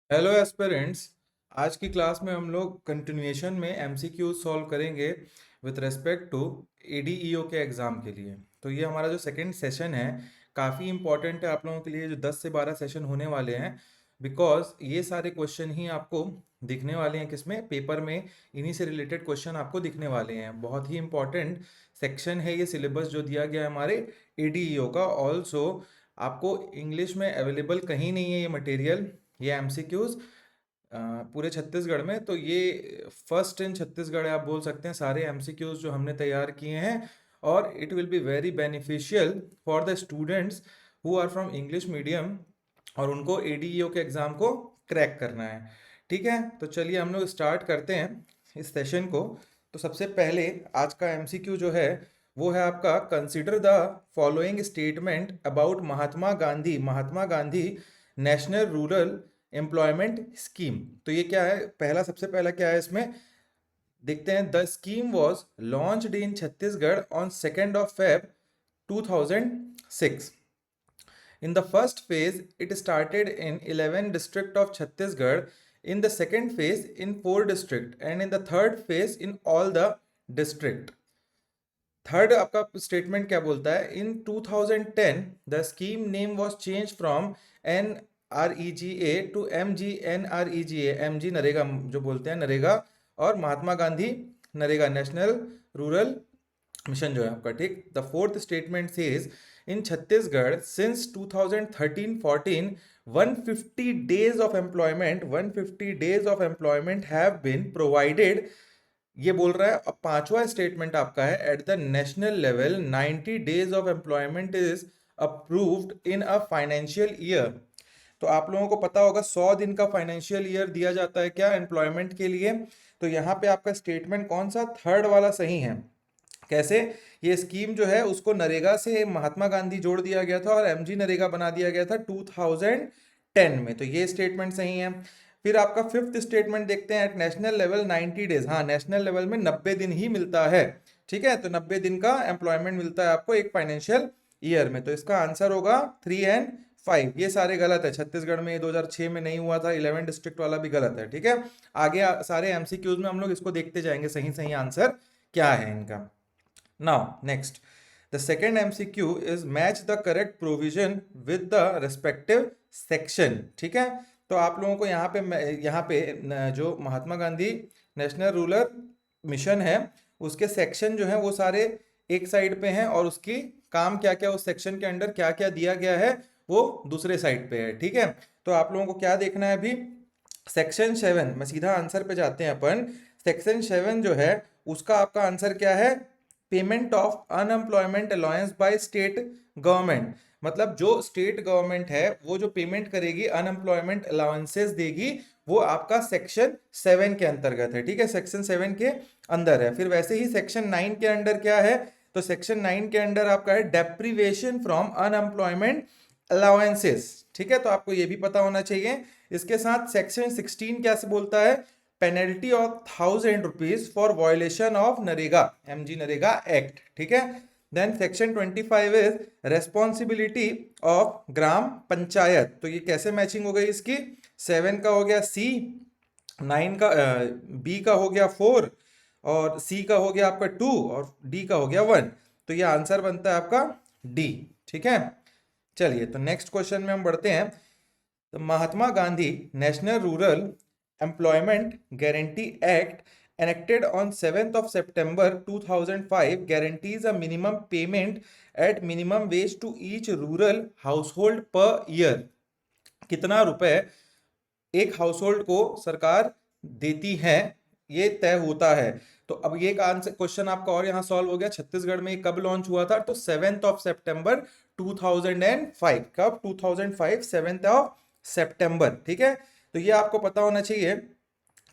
Hello aspirants. आज की class में हम लोग कंटिन्यूएशन में एमसीक्यू सॉल्व करेंगे विथ रिस्पेक्ट टू एडीईओ के एग्ज़ाम के लिए। तो ये हमारा जो सेकंड सेशन है काफ़ी इंपॉर्टेंट है आप लोगों के लिए, जो 10 से 12 सेशन होने वाले हैं। बिकॉज ये सारे क्वेश्चन ही आपको दिखने वाले हैं किसमें, पेपर में। इन्हीं से रिलेटेड क्वेश्चन आपको दिखने वाले हैं। बहुत ही इंपॉर्टेंट सेक्शन है ये सिलेबस जो दिया गया है हमारे एडीईओ का। ऑल्सो आपको इंग्लिश में अवेलेबल कहीं नहीं है ये मटेरियल, ये एमसीक्यूज पूरे छत्तीसगढ़ में। तो ये फर्स्ट इन छत्तीसगढ़ है, आप बोल सकते हैं, सारे एमसीक्यूज जो हमने तैयार किए हैं। और it will be very beneficial for the students who are from English medium और उनको एडीईओ के एग्ज़ाम को क्रैक करना है। ठीक है, तो चलिए हम लोग स्टार्ट करते हैं इस सेशन को। तो सबसे पहले आज का एमसीक्यू जो है वो है आपका, consider the following statement about Mahatma Gandhi national rural employment scheme. तो ये क्या है, पहला सबसे पहला क्या है इसमें देखते हैं। The scheme was launched in Chhattisgarh on 2 Feb 2006। In the first phase, it started in 11 districts of Chhattisgarh. In the second phase, in 4 districts, and in the third phase, in all the district. Third आपका statement क्या बोलता है, in 2010 the scheme name was change from NREGA to MGNREGA, MG NREGA जो बोलते हैं, नरेगा, और Mahatma Gandhi NREGA, national rural mission जो है आपका। ठीक, the fourth statement says in Chhattisgarh since 2013-14 150 days of employment 150 days of employment have been provided. ये बोल रहा है। अब पांचवा स्टेटमेंट आपका है, at the national level 90 days of employment is approved in a financial year. तो आप लोगों को पता होगा 100 दिन का फाइनेंशियल ईयर दिया जाता है क्या एम्प्लॉयमेंट के लिए। तो यहाँ पे आपका स्टेटमेंट कौन सा, थर्ड वाला सही है। कैसे, ये स्कीम जो है उसको नरेगा से महात्मा गांधी जोड़ दिया गया था और एमजी नरेगा बना दिया गया था 2010 में। तो ये स्टेटमेंट सही है। फिर आपका फिफ्थ स्टेटमेंट देखते हैं, एट नेशनल लेवल 90 डेज। हाँ, नेशनल लेवल में 90 दिन ही मिलता है। ठीक है, तो 90 दिन का एम्प्लॉयमेंट मिलता है आपको एक फाइनेंशियल ईयर में। तो इसका आंसर होगा 3 एंड 5। ये सारे गलत है, छत्तीसगढ़ में ये 2006 में नहीं हुआ था। 11 डिस्ट्रिक्ट वाला भी गलत है। ठीक है, आगे सारे एमसीक्यूज में हम लोग इसको देखते जाएंगे सही सही आंसर क्या है इनका। Now, next, the second MCQ is match the correct provision with the respective section। ठीक है, तो आप लोगों को यहाँ पे जो महात्मा गांधी नेशनल रूरल मिशन है उसके सेक्शन जो है वो सारे एक साइड पे हैं, और उसकी काम क्या क्या, उस सेक्शन के अंडर क्या क्या दिया गया है वो दूसरे साइड पे है। ठीक है, तो आप लोगों को क्या देखना है अभी, सेक्शन 7 में सीधा आंसर पे जाते हैं अपन। सेक्शन 7 जो है उसका आपका आंसर क्या है, payment of unemployment allowance by state government. मतलब जो स्टेट गवर्नमेंट है वो जो पेमेंट करेगी, अनएम्प्लॉयमेंट अलाउंसेस देगी, वो आपका सेक्शन 7 के अंतर्गत है। ठीक है, सेक्शन 7 के अंदर है। फिर वैसे ही सेक्शन 9 के अंडर क्या है, तो सेक्शन 9 के अंडर आपका है डेप्रीवेशन फ्रॉम अनएम्प्लॉयमेंट अलाउंसेस। ठीक है, तो आपको ये भी पता होना चाहिए। इसके साथ सेक्शन 16 क्या से बोलता है, penalty of 1000 rupees for violation of NREGA, MG NREGA act. ठीक है, then section 25 is responsibility of gram panchayat. तो ये कैसे मैचिंग हो गई इसकी, 7 का हो गया सी, 9 का बी का हो गया 4, और सी का हो गया आपका 2, और डी का हो गया 1। तो ये आंसर बनता है आपका डी। ठीक है, चलिए तो नेक्स्ट क्वेश्चन में हम बढ़ते हैं। तो Mahatma Gandhi national rural employment guarantee act enacted on 7th of September 2005 guarantees a minimum payment at minimum wage to each rural household per year। कितना रुपए एक हाउसहोल्ड को सरकार देती है ये तय होता है। तो अब ये आंसर क्वेश्चन आपका और यहाँ सॉल्व हो गया। छत्तीसगढ़ में कब लॉन्च हुआ था, तो 7th of September 2005। कब, 2005 7th of September। ठीक है, तो ये आपको पता होना चाहिए।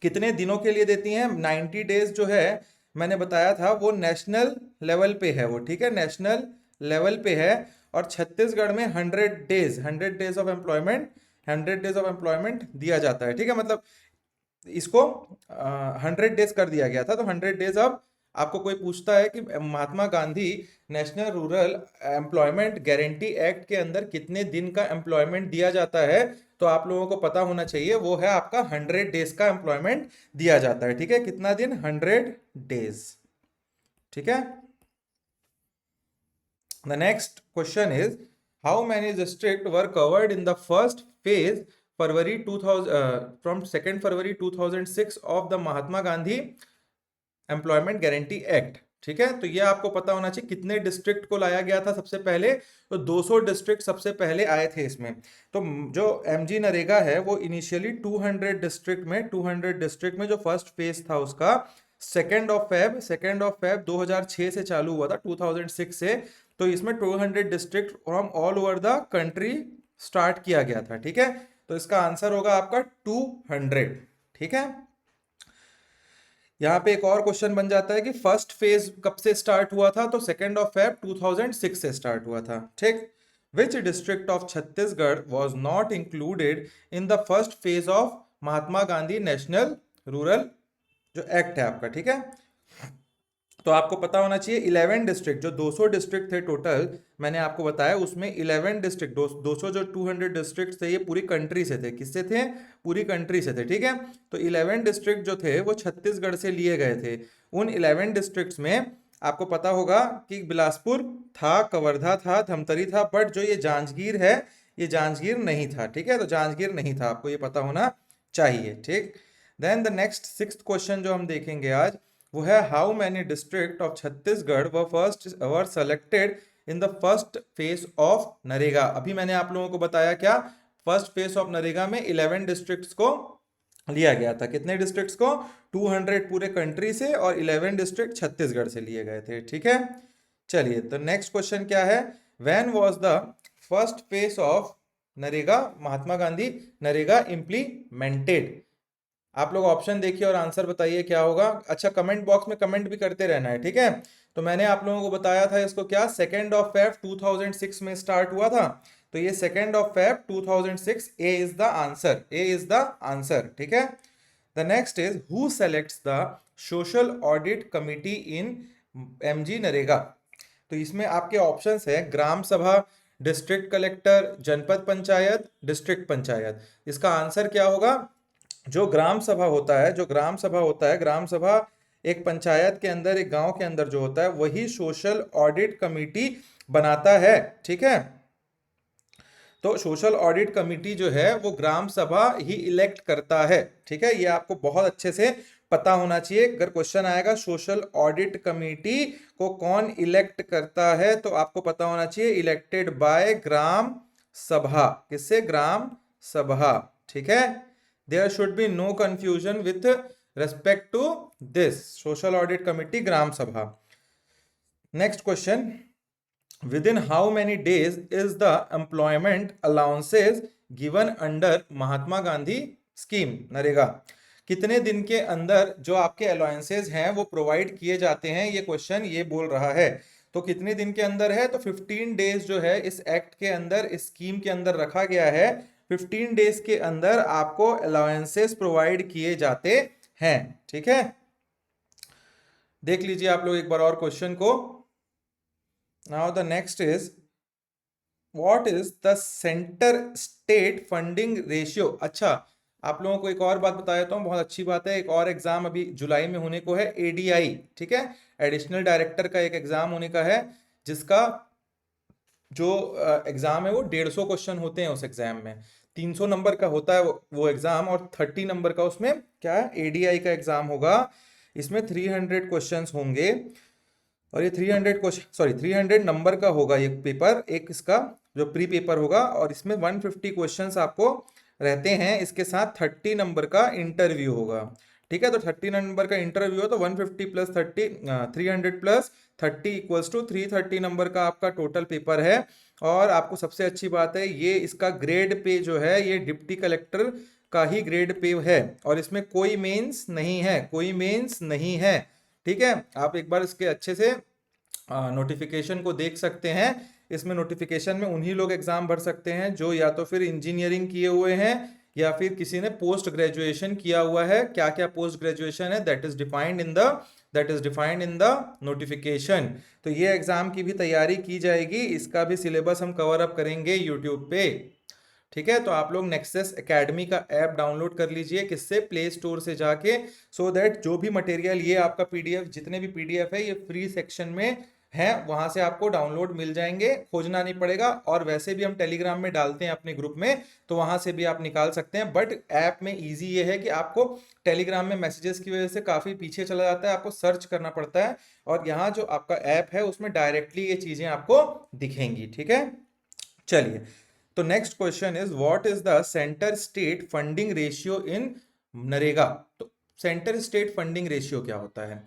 कितने दिनों के लिए देती हैं, 90 डेज जो है मैंने बताया था वो नेशनल लेवल पे है वो। ठीक है, नेशनल लेवल पे है। और छत्तीसगढ़ में 100 days of employment 100 days of employment दिया जाता है। ठीक है, मतलब इसको 100 डेज कर दिया गया था, तो 100 डेज ऑफ आपको कोई पूछता है कि Mahatma Gandhi national rural employment guarantee act के अंदर कितने दिन का एम्प्लॉयमेंट दिया जाता है, तो आप लोगों को पता होना चाहिए वो है आपका 100 डेज का एम्प्लॉयमेंट दिया जाता है। ठीक है, कितना दिन? 100 डेज। ठीक है। The next question is, how many districts were covered in the first phase February 2000 from 2nd February 2006 of the Mahatma Gandhi employment guarantee act? ठीक है, तो ये आपको पता होना चाहिए कितने डिस्ट्रिक्ट को लाया गया था सबसे पहले। तो 200 डिस्ट्रिक्ट सबसे पहले आए थे इसमें। तो जो एमजी नरेगा है वो इनिशियली 200 डिस्ट्रिक्ट में जो फर्स्ट फेज था उसका 2nd ऑफ फेब 2006 से चालू हुआ था, 2006 से। तो इसमें 200 district from all over the country start किया गया था। ठीक है, तो इसका आंसर होगा आपका 200। ठीक है, यहाँ पे एक और क्वेश्चन बन जाता है कि फर्स्ट फेज कब से स्टार्ट हुआ था, तो 2nd ऑफ फेब 2006 से स्टार्ट हुआ था। ठीक। विच district of Chhattisgarh was not included in the first phase of Mahatma Gandhi national rural जो एक्ट है आपका? ठीक है, तो आपको पता होना चाहिए 11 डिस्ट्रिक्ट, जो 200 डिस्ट्रिक्ट थे टोटल मैंने आपको बताया, उसमें 11 डिस्ट्रिक्ट, 200 जो 200 डिस्ट्रिक्ट थे ये पूरी कंट्री से थे। किससे थे? पूरी कंट्री से थे। ठीक है, तो 11 डिस्ट्रिक्ट जो थे वो छत्तीसगढ़ से लिए गए थे। उन 11 डिस्ट्रिक्ट्स में आपको पता होगा कि बिलासपुर था, कवर्धा था, धमतरी था, बट जो ये जांजगीर है ये जांजगीर नहीं था। ठीक है, तो जांजगीर नहीं था, आपको ये पता होना चाहिए। ठीक। Then the next 6th question जो हम देखेंगे आज वो है, how many district of Chhattisgarh were selected in the first phase of NREGA? अभी मैंने आप लोगों को बताया क्या, फर्स्ट फेज ऑफ नरेगा में 11 डिस्ट्रिक्ट्स को लिया गया था। कितने डिस्ट्रिक्ट्स को? 200 पूरे कंट्री से, और 11 डिस्ट्रिक्ट छत्तीसगढ़ से लिए गए थे। ठीक है, चलिए तो नेक्स्ट क्वेश्चन क्या है, when was the first phase of NREGA, Mahatma Gandhi NREGA implemented? आप लोग ऑप्शन देखिए और आंसर बताइए क्या होगा। अच्छा, कमेंट बॉक्स में कमेंट भी करते रहना है। ठीक है, तो मैंने आप लोगों को बताया था इसको क्या, 2nd ऑफ फेब 2006 में स्टार्ट हुआ था। तो ये 2nd of Feb 2006, A is the answer, A is the answer. ठीक है, the next is, who selects the social audit committee in MG NREGA? तो इसमें आपके ऑप्शंस है ग्राम सभा, डिस्ट्रिक्ट कलेक्टर, जनपद पंचायत, डिस्ट्रिक्ट पंचायत। इसका आंसर क्या होगा? जो ग्राम सभा होता है, जो ग्राम सभा होता है, ग्राम सभा एक पंचायत के अंदर, एक गांव के अंदर जो होता है, वही सोशल ऑडिट कमिटी बनाता है। ठीक है, तो सोशल ऑडिट कमिटी जो है वो ग्राम सभा ही इलेक्ट करता है। ठीक है, ये आपको बहुत अच्छे से पता होना चाहिए। अगर क्वेश्चन आएगा सोशल ऑडिट कमिटी को कौन इलेक्ट करता है, तो आपको पता होना चाहिए इलेक्टेड बाय ग्राम सभा। किससे? ग्राम सभा। ठीक है, there should be no confusion with respect to this social audit committee gram sabha. Next question, within how many days is the employment allowances given under Mahatma Gandhi scheme NREGA? कितने दिन के अंदर जो आपके अलाउंसेस हैं वो प्रोवाइड किए जाते हैं, ये क्वेश्चन ये बोल रहा है। तो कितने दिन के अंदर है, तो 15 डेज जो है इस एक्ट के अंदर, इस स्कीम के अंदर रखा गया है। 15 डेज के अंदर आपको अलाउंसेस प्रोवाइड किए जाते हैं। ठीक है, देख लीजिए आप लोग एक बार और क्वेश्चन को। Now the next is, what is the centre state funding ratio? अच्छा, आप लोगों को एक और बात बता देता हूँ, बहुत अच्छी बात है। एक और एग्जाम अभी जुलाई में होने को है, एडीआई। ठीक है, एडिशनल डायरेक्टर का एक एग्जाम होने का है, जिसका जो एग्जाम है वो 150 क्वेश्चन होते हैं उस एग्जाम में। 300 नंबर का होता है वो एग्जाम, और 30 नंबर का उसमें क्या है, एडीआई का एग्जाम होगा। इसमें 300 क्वेश्चंस होंगे, और ये 300 नंबर का होगा ये पेपर, एक इसका जो प्री पेपर होगा, और इसमें 150 क्वेश्चंस आपको रहते हैं। इसके साथ 30 नंबर का इंटरव्यू होगा। ठीक है, तो 30 नंबर का इंटरव्यू हो तो 150 plus 30, 300 plus 30 equals to 330 number का आपका टोटल पेपर है। और आपको सबसे अच्छी बात है, ये इसका ग्रेड पे जो है ये डिप्टी कलेक्टर का ही ग्रेड पे है, और इसमें कोई मेंस नहीं है, कोई मेंस नहीं है। ठीक है, आप एक बार इसके अच्छे से नोटिफिकेशन को देख सकते हैं। इसमें नोटिफिकेशन में उन्हीं लोग एग्जाम भर सकते हैं जो या तो फिर इंजीनियरिंग किए हुए हैं, या फिर किसी ने पोस्ट ग्रेजुएशन किया हुआ है। क्या क्या पोस्ट ग्रेजुएशन है that is defined in the that is defined in the notification. तो ये एग्जाम की भी तैयारी की जाएगी, इसका भी सिलेबस हम कवर अप करेंगे यूट्यूब पे। ठीक है, तो आप लोग नेक्सस एकेडमी का ऐप डाउनलोड कर लीजिए, किससे, प्ले स्टोर से जाके, सो दैट जो भी मटेरियल, ये आपका पीडीएफ, जितने भी पीडीएफ है ये फ्री सेक्शन में है, वहां से आपको डाउनलोड मिल जाएंगे, खोजना नहीं पड़ेगा। और वैसे भी हम टेलीग्राम में डालते हैं अपने ग्रुप में, तो वहां से भी आप निकाल सकते हैं। बट ऐप में इजी ये है कि आपको टेलीग्राम में मैसेजेस की वजह से काफी पीछे चला जाता है, आपको सर्च करना पड़ता है, और यहाँ जो आपका ऐप है उसमें डायरेक्टली ये चीजें आपको दिखेंगी। ठीक है, चलिए, तो next question is what is the centre state funding ratio in NREGA. तो सेंटर स्टेट फंडिंग रेशियो क्या होता है?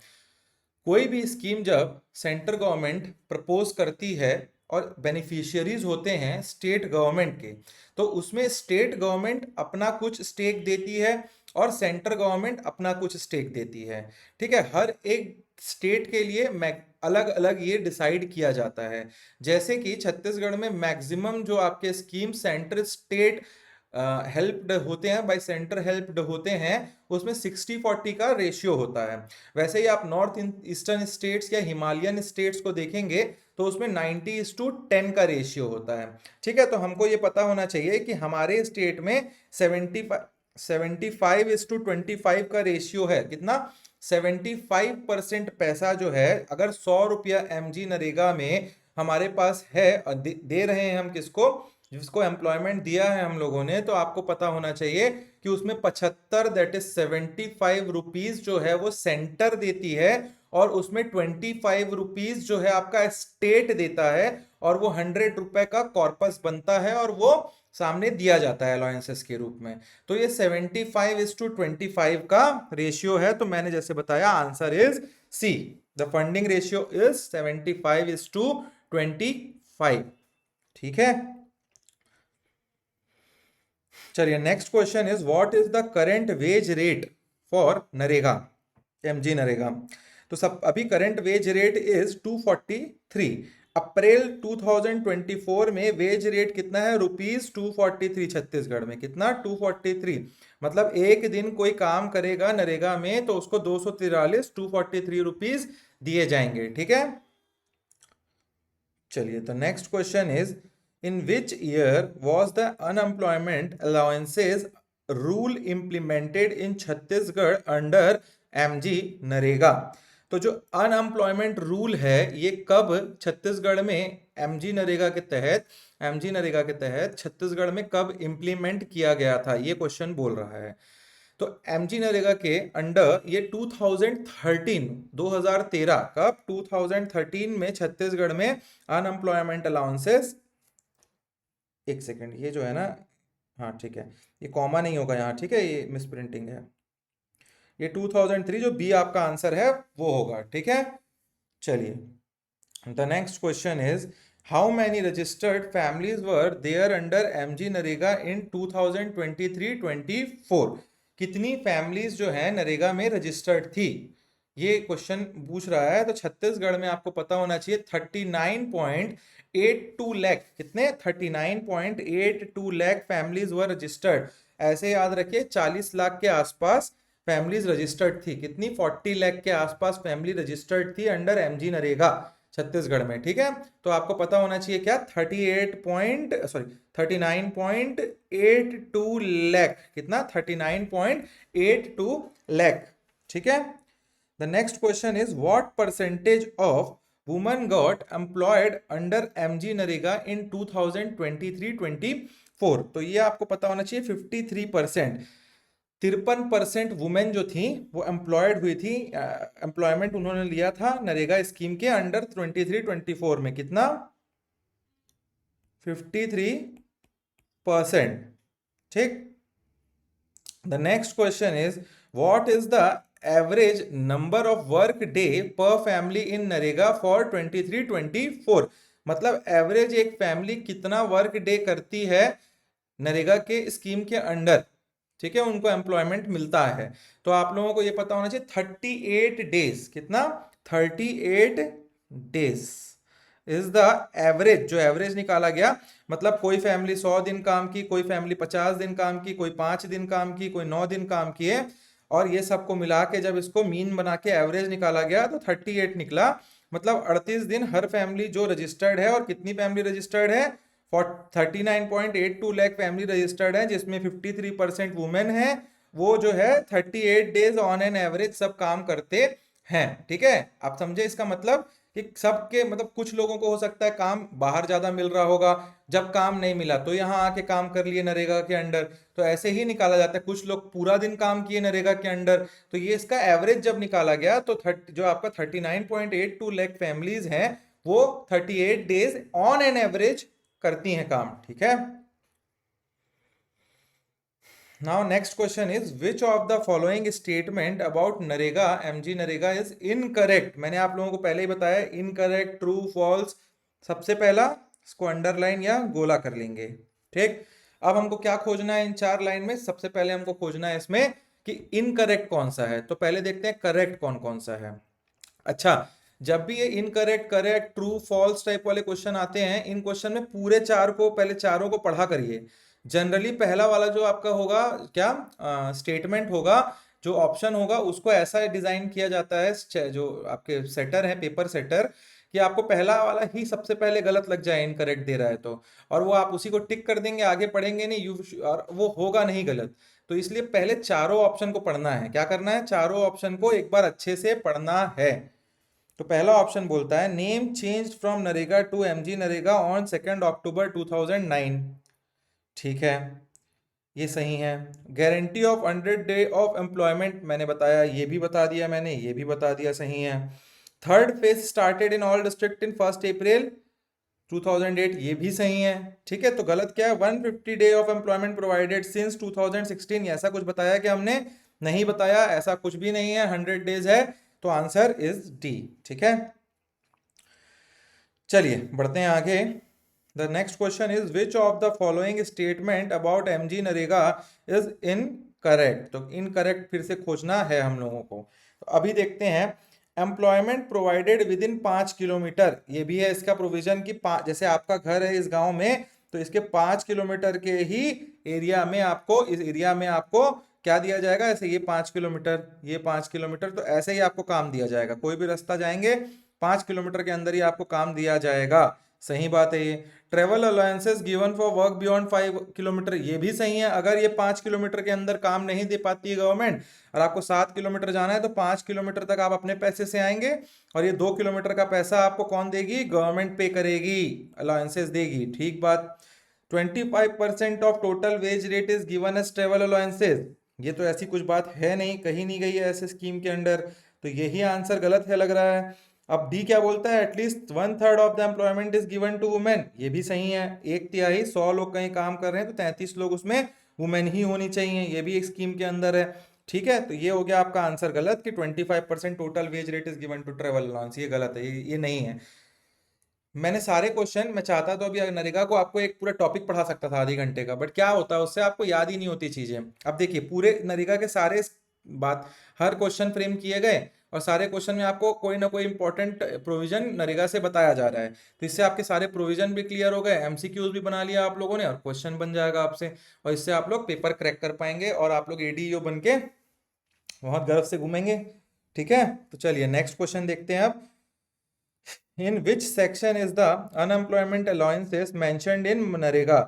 कोई भी स्कीम जब सेंटर गवर्नमेंट प्रपोज करती है और बेनिफिशियरीज होते हैं स्टेट गवर्नमेंट के, तो उसमें स्टेट गवर्नमेंट अपना कुछ स्टेक देती है और सेंटर गवर्नमेंट अपना कुछ स्टेक देती है। ठीक है, हर एक स्टेट के लिए अलग अलग ये डिसाइड किया जाता है। जैसे कि छत्तीसगढ़ में मैक्सिमम जो आपके स्कीम सेंटर स्टेट हेल्प्ड होते हैं, बाय सेंटर हेल्प्ड होते हैं, उसमें 60-40 का रेशियो होता है। वैसे ही आप नॉर्थ ईस्टर्न स्टेट्स या हिमालयन स्टेट्स को देखेंगे तो उसमें 90:10 का रेशियो होता है। ठीक है, तो हमको ये पता होना चाहिए कि हमारे स्टेट में 75:25 का रेशियो है। कितना? 75% पैसा जो है, अगर 100 रुपया एमजी नरेगा में हमारे पास है, दे रहे हैं हम किसको, जिसको एम्प्लॉयमेंट दिया है हम लोगों ने, तो आपको पता होना चाहिए कि उसमें 75, दैट इज 75 रुपीज जो है वो सेंटर देती है, और उसमें 25 रुपीज जो है आपका स्टेट देता है, और वो 100 रुपए का कॉर्पस बनता है और वो सामने दिया जाता है अलाउंसेस के रूप में। तो ये 75:25 का रेशियो है। तो मैंने जैसे बताया, answer is C, the funding ratio is 75:25। ठीक है, चलिए, next question is what is the current wage rate for NREGA, MG NREGA. तो सब अभी current wage rate is 243। April 2024 में वेज रेट कितना है? ₹243। छत्तीसगढ़ में कितना? 243। मतलब एक दिन कोई काम करेगा नरेगा में तो उसको 243 ₹243 दिए जाएंगे। ठीक है, चलिए, तो next question is in which year was the unemployment allowances rule implemented in Chhattisgarh under MG NREGA. तो जो अनएम्प्लॉयमेंट रूल है ये कब छत्तीसगढ़ में एमजी नरेगा के तहत छत्तीसगढ़ में कब इम्प्लीमेंट किया गया था, ये क्वेश्चन बोल रहा है। तो एमजी नरेगा के अंडर ये 2013 कब? 2013 में छत्तीसगढ़ में अनएम्प्लॉयमेंट अलाउंसेस, एक सेकेंड, ये जो है ना, हाँ ठीक है, ये कॉमा नहीं होगा यहाँ, ठीक है, ये मिसप्रिंटिंग है, ये 2003 जो बी आपका आंसर है वो होगा। ठीक है, चलिए, the next question is how many registered families were there under MG NREGA in 2023-24। कितनी फैमिलीज जो है नरेगा में रजिस्टर्ड थी, ये क्वेश्चन पूछ रहा है। तो छत्तीसगढ़ में आपको पता होना चाहिए 39.82 लाख, कितने? 39.82 लाख फैमिलीज वर रजिस्टर्ड। ऐसे याद रखिए 40 लाख के आसपास फैमिलीज रजिस्टर्ड थी। कितनी? 40 लाख के आसपास फैमिली रजिस्टर्ड थी अंडर एमजी नरेगा छत्तीसगढ़ में। ठीक है, तो आपको पता होना चाहिए क्या? 39.82 लाख, कितना? 39.82 लाख। ठीक है, the next question is what percentage of women got employed under MG NREGA in 2023-24। तो ये आपको पता होना चाहिए 53%। 53% वुमेन जो थी वो एम्प्लॉयड हुई थी, एम्प्लॉयमेंट उन्होंने लिया था नरेगा स्कीम के अंडर 23-24 में। कितना? 53%। ठीक, the next question is what is the average number of work day पर फैमिली इन नरेगा फॉर 23-24। मतलब एवरेज एक फैमिली कितना वर्क डे करती है नरेगा के स्कीम के अंडर। ठीक है, उनको एम्प्लॉयमेंट मिलता है। तो आप लोगों को ये पता होना चाहिए 38 डेज। कितना? 38 डेज इज द एवरेज, जो एवरेज निकाला गया। मतलब कोई फैमिली 100 दिन काम की, कोई फैमिली 50 दिन काम की, कोई 5 दिन काम की, कोई 9 दिन काम की है, और ये सबको मिला के जब इसको मीन बना के एवरेज निकाला गया तो 38 निकला। मतलब 38 दिन हर फैमिली जो रजिस्टर्ड है, और कितनी फैमिली रजिस्टर्ड है, 39.82 लाख फैमिली रजिस्टर्ड है, जिसमें 53% वुमेन है। वो जो है 38 डेज ऑन एन एवरेज सब काम करते हैं। ठीक है, आप समझे इसका मतलब कि सबके मतलब कुछ लोगों को हो सकता है काम बाहर ज्यादा मिल रहा होगा, जब काम नहीं मिला तो यहाँ आके काम कर लिए नरेगा के अंडर। तो ऐसे ही निकाला जाता है, कुछ लोग पूरा दिन काम किए नरेगा के अंडर। तो ये इसका एवरेज जब निकाला गया तो जो आपका 39.82 लाख फैमिलीज हैं वो 38 डेज ऑन एन एवरेज करती हैं काम। ठीक है, now next question is which of the following statement about NREGA MG NREGA is incorrect. मैंने आप लोगों को पहले ही बताया इनकरेक्ट, ट्रू, फॉल्स। सबसे पहला इसको अंडरलाइन या गोला कर लेंगे। ठीक, अब हमको क्या खोजना है इन 4 लाइन में। सबसे पहले हमको खोजना है इसमें कि इनकरेक्ट कौन सा है, तो पहले देखते हैं करेक्ट कौन कौन सा है। अच्छा, जब भी ये incorrect, correct, true, false type वाले क्वेश्चन आते हैं, इन क्वेश्चन में पूरे चार को पहले चारों को पढ़ा करिए। जनरली पहला वाला जो आपका होगा क्या स्टेटमेंट होगा, जो ऑप्शन होगा उसको ऐसा डिजाइन किया जाता है, जो आपके सेटर है, पेपर सेटर, कि आपको पहला वाला ही सबसे पहले गलत लग जाए इनकरेक्ट दे रहा है तो, और वो आप उसी को टिक कर देंगे, आगे पढ़ेंगे नहीं और वो होगा नहीं गलत। तो इसलिए पहले चारों ऑप्शन को पढ़ना है। क्या करना है, चारों ऑप्शन को एक बार अच्छे से पढ़ना है। तो पहला ऑप्शन बोलता है name change from NREGA to MG NREGA on 2 October 2009। ठीक है, ये सही है। Guarantee of 100 day of employment मैंने बताया, ये भी बता दिया मैंने, ये भी बता दिया, सही है। Third phase started in all district in 1 अप्रैल 2008, ये भी सही है। ठीक है, तो गलत क्या है, 150 day of employment provided since 2016, ऐसा कुछ बताया कि हमने नहीं बताया, ऐसा कुछ भी नहीं है, 100 डेज है। तो आंसर इज डी। ठीक है, चलिए बढ़ते हैं आगे। The next question is which of the following statement about MG NREGA is incorrect. तो इनकरेक्ट फिर से खोजना है हम लोगों को। तो अभी देखते हैं, employment provided with in 5 kilometre, ये भी है इसका प्रोविजन की जैसे आपका घर है इस गांव में, तो इसके 5 किलोमीटर के ही एरिया में आपको, इस एरिया में आपको क्या दिया जाएगा, ऐसे ये 5 किलोमीटर, ये 5 किलोमीटर, तो ऐसे ही आपको काम दिया जाएगा। कोई भी रास्ता जाएंगे 5 किलोमीटर के अंदर ही आपको काम दिया जाएगा। सही बात है ये। Travel allowances given for work beyond 5 kilometre, ये भी सही है। अगर ये 5 किलोमीटर के अंदर काम नहीं दे पाती है गवर्नमेंट, और आपको 7 किलोमीटर जाना है, तो 5 किलोमीटर तक आप अपने पैसे से आएंगे, और ये 2 किलोमीटर का पैसा आपको कौन देगी, गवर्नमेंट पे करेगी, अलाउंसेस देगी। ठीक बात। 25% of total wage rate is given as travel allowances, ये तो ऐसी कुछ बात है नहीं, कहीं नहीं गई है ऐसे स्कीम के अंडर, तो यही आंसर गलत है लग रहा है। अब डी क्या बोलता है, at least 1/3 of the employment is given to women, ये भी सही है। 1/3, 100 लोग कहीं काम कर रहे हैं तो 33 लोग उसमें वुमेन ही होनी चाहिए, ये भी एक स्कीम के अंदर है। ठीक है, तो ये हो गया आपका आंसर गलत कि 25% total wage rate is given to travel allowance, ये गलत है, ये नहीं है। मैंने सारे क्वेश्चन, मैं चाहता तो अभी नरेगा को आपको एक पूरा टॉपिक पढ़ा सकता था आधे घंटे का, बट क्या होता है उससे आपको याद ही नहीं होती चीजें। अब देखिए पूरे नरेगा के सारे बात, हर क्वेश्चन फ्रेम किए गए, और सारे क्वेश्चन में आपको कोई ना कोई इंपॉर्टेंट प्रोविजन नरेगा से बताया जा रहा है, तो इससे आपके सारे प्रोविजन भी क्लियर हो गए, एमसीक्यूज भी बना लिया आप लोगों ने, और क्वेश्चन बन जाएगा आपसे, और इससे आप लोग पेपर क्रैक कर पाएंगे, और आप लोग एडीओ बन के बहुत गर्व से घूमेंगे। ठीक है, तो चलिए नेक्स्ट क्वेश्चन देखते हैं अब। In which section is the unemployment allowances mentioned in NREGA.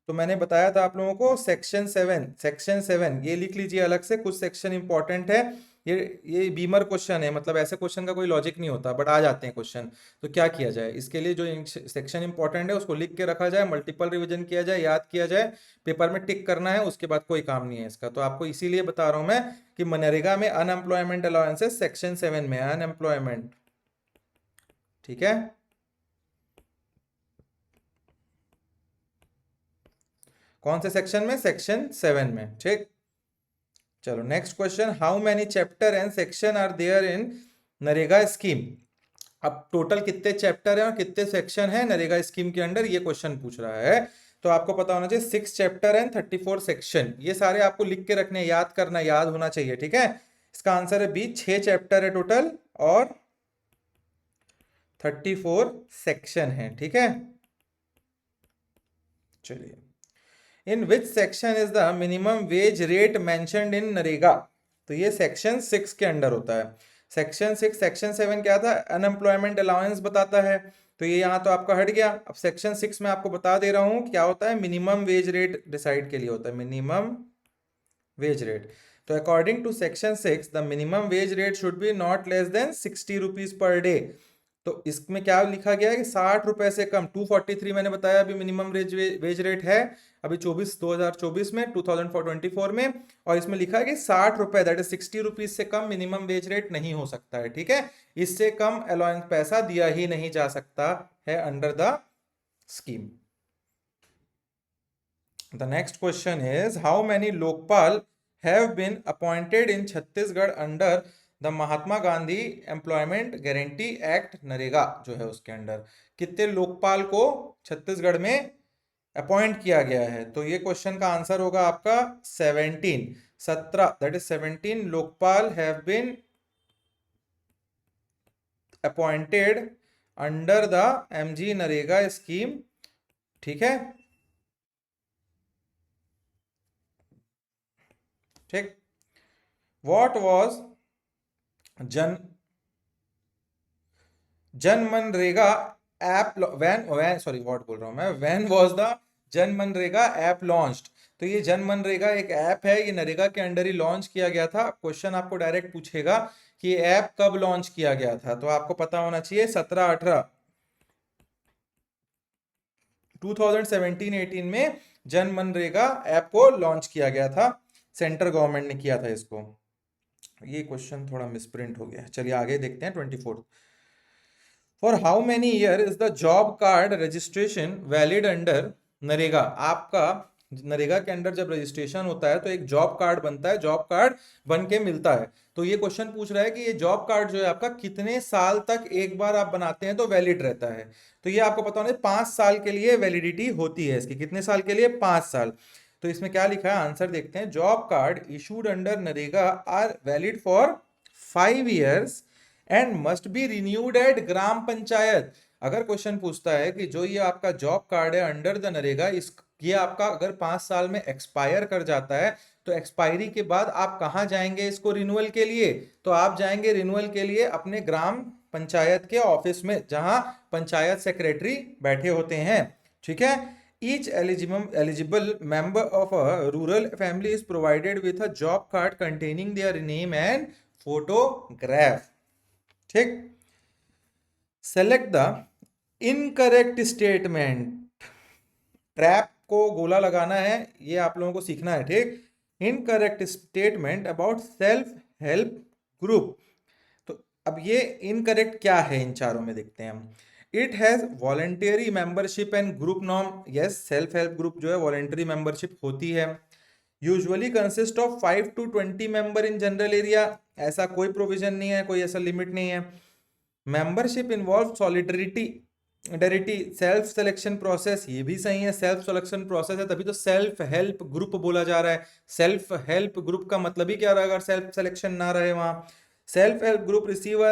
तो मैंने बताया था आप लोगों को सेक्शन 7, सेक्शन 7 ये लिख लीजिए अलग से, कुछ सेक्शन इंपॉर्टेंट है। ये बीमर क्वेश्चन है, मतलब ऐसे क्वेश्चन का कोई लॉजिक नहीं होता, बट आ जाते हैं क्वेश्चन। तो क्या किया जाए, इसके लिए जो सेक्शन इंपॉर्टेंट है उसको लिख के रखा जाए, मल्टीपल रिवीजन किया जाए, याद किया जाए, पेपर में टिक करना है, उसके बाद कोई काम नहीं है इसका। तो आपको इसीलिए बता रहा हूं मैं कि मनरेगा में अनएम्प्लॉयमेंट अलाउंसेस सेक्शन 7 में अनएम्प्लॉयमेंट। ठीक है, कौन से सेक्शन में, सेक्शन 7 में। ठीक, चलो next question, how many chapter and section are there in NREGA scheme. अब टोटल कितने चैप्टर हैं और कितने सेक्शन हैं नरेगा स्कीम के अंडर, ये क्वेश्चन पूछ रहा है। तो आपको पता होना चाहिए 6 चैप्टर एंड 34 सेक्शन, ये सारे आपको लिख के रखने, याद करना, याद होना चाहिए। ठीक है, इसका आंसर है बी, 6 चैप्टर है टोटल और 34 सेक्शन है। ठीक है, चलिए, in which section is the minimum wage rate mentioned in NREGA. तो ये सेक्शन 6 के अंडर होता है। सेक्शन 6, सेक्शन 7 क्या था, अनएम्प्लॉयमेंट अलाउंस बताता है, तो ये यहाँ तो आपका हट गया। अब सेक्शन 6 में आपको बता दे रहा हूँ क्या होता है, मिनिमम वेज रेट डिसाइड के लिए होता है, मिनिमम वेज रेट। तो according to section 6 the minimum wage rate should be not less than 60 rupees per day. तो इसमें क्या लिखा गया है कि 60 रुपए से कम, 243 मैंने बताया अभी मिनिमम वेज रेट है अभी 2024 में, 2024 में, और इसमें लिखा है कि 60 रुपए दैट इज 60 रुपीज से कम मिनिमम वेज रेट नहीं हो सकता है, ठीक है। इससे कम अलाउंस पैसा दिया ही नहीं जा सकता है under the scheme. The next question is how many Lokpal have been appointed in Chhattisgarh under the Mahatma Gandhi employment guarantee act NREGA जो है उसके अंडर कितने लोकपाल को छत्तीसगढ़ में अपॉइंट किया गया है। तो ये क्वेश्चन का आंसर होगा आपका 17 that is 17 Lokpal have been appointed under the MG NREGA scheme, ठीक है, ठीक। What was Jan MNREGA app when sorry what बोल रहा हूं मैं, व्हेन वाज द जन मनरेगा ऐप लॉन्च्ड। तो ये जन मनरेगा एक ऐप है, ये नरेगा के अंडर ही लॉन्च किया गया था। क्वेश्चन आपको डायरेक्ट पूछेगा कि ये ऐप कब लॉन्च किया गया था, तो आपको पता होना चाहिए 17-18 2017-18 में जन मनरेगा ऐप को लॉन्च किया गया था, सेंट्रल गवर्नमेंट ने किया था इसको। ये क्वेश्चन थोड़ा मिसप्रिंट हो गया, चलिए आगे देखते हैं 24। For how many year is the job card registration valid under NREGA. आपका नरेगा के अंडर जब रजिस्ट्रेशन होता है तो एक जॉब कार्ड बनता है, जॉब कार्ड बन के मिलता है। तो ये क्वेश्चन पूछ रहा है कि ये जॉब कार्ड जो है आपका कितने साल तक एक बार आप बनाते हैं तो वैलिड रहता है। तो ये आपको पता होना चाहिए 5 साल के लिए वैलिडिटी होती है इसकी। कितने साल के लिए, 5 साल। तो इसमें क्या लिखा है, आंसर देखते हैं। Job card issued under NREGA are valid for 5 years and must be renewed at Gram Panchayat. अगर क्वेश्चन पूछता है कि जो ये आपका जॉब कार्ड है अंडर द नरेगा, इस ये आपका अगर 5 साल में एक्सपायर कर जाता है तो एक्सपायरी के बाद आप कहाँ जाएंगे इसको रिन्यूअल के लिए, तो आप जाएंगे रिन्यूअल के लिए अपने ग्राम पंचायत के ऑफिस में जहां पंचायत सेक्रेटरी बैठे होते हैं, ठीक है। Each eligible member of a rural family is provided with a job card containing their name and photograph, ठीक। Select the incorrect statement. Trap को गोला लगाना है, ये आप लोगों को सीखना है, ठीक। Incorrect statement about self help group. तो अब ये इनकरेक्ट क्या है, इन चारों में देखते हैं हम। It has voluntary membership and group norm. Yes, self help group जो है वॉलेंटरी मेंबरशिप होती है। Usually consist of 5 to 20 member in general area. ऐसा कोई प्रोविजन नहीं है, कोई ऐसा लिमिट नहीं है। मेंबरशिप इन्वॉल्व सॉलिडरिटी डेरिटी सेल्फ सिलेक्शन प्रोसेस, ये भी सही है, सेल्फ सिलेक्शन प्रोसेस है, तभी तो सेल्फ हेल्प ग्रुप बोला जा रहा है। सेल्फ हेल्प ग्रुप का मतलब ही क्या रहा अगर सेल्फ सिलेक्शन ना रहे वहां। Self help group receive a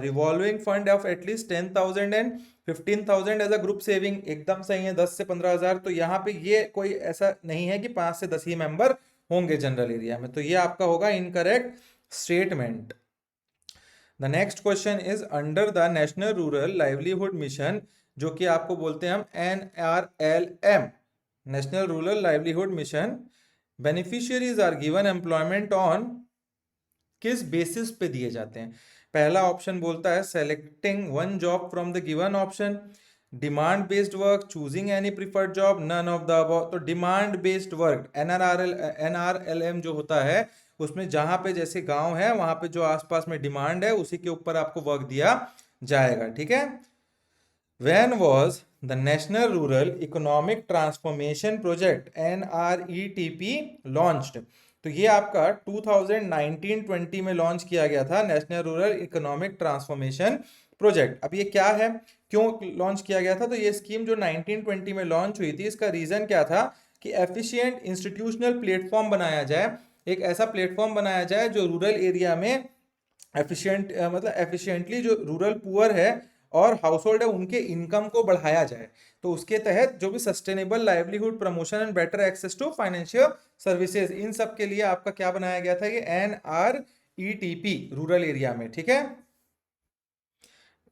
revolving fund of at least 10,000 and 15,000 as a group saving, एकदम सही है, 10 से 15,000। तो यहाँ पे ये कोई ऐसा नहीं है कि 5 से 10 ही मेंबर होंगे जनरल एरिया में, तो ये आपका होगा incorrect statement. The next question is under the national rural livelihood mission, जो कि आपको बोलते हैं हम NRLM, national rural livelihood mission, beneficiaries are given employment on किस बेसिस पे दिए जाते हैं। पहला ऑप्शन बोलता है selecting one job from the given option, demand based work, choosing any preferred job, none of the above. तो डिमांड बेस्ड वर्क NRLM जो होता है उसमें जहां पे जैसे गांव है वहां पे जो आसपास में डिमांड है उसी के ऊपर आपको वर्क दिया जाएगा, ठीक है। When was the National Rural Economic Transformation Project NRETP launched? तो ये आपका 2019-20 में लॉन्च किया गया था, national rural economic transformation project. अब ये क्या है, क्यों लॉन्च किया गया था, तो ये स्कीम जो 1920 में लॉन्च हुई थी, इसका रीजन क्या था कि एफिशिएंट इंस्टीट्यूशनल प्लेटफॉर्म बनाया जाए, एक ऐसा प्लेटफॉर्म बनाया जाए जो रूरल एरिया में एफिशिएंट मतलब एफिशिएंटली जो रूरल पुअर है और हाउस होल्ड है उनके इनकम को बढ़ाया जाए। तो उसके तहत जो भी sustainable livelihood promotion and better access to financial services, इन सब के लिए आपका क्या बनाया गया था, ये NRETP रूरल एरिया में, ठीक है।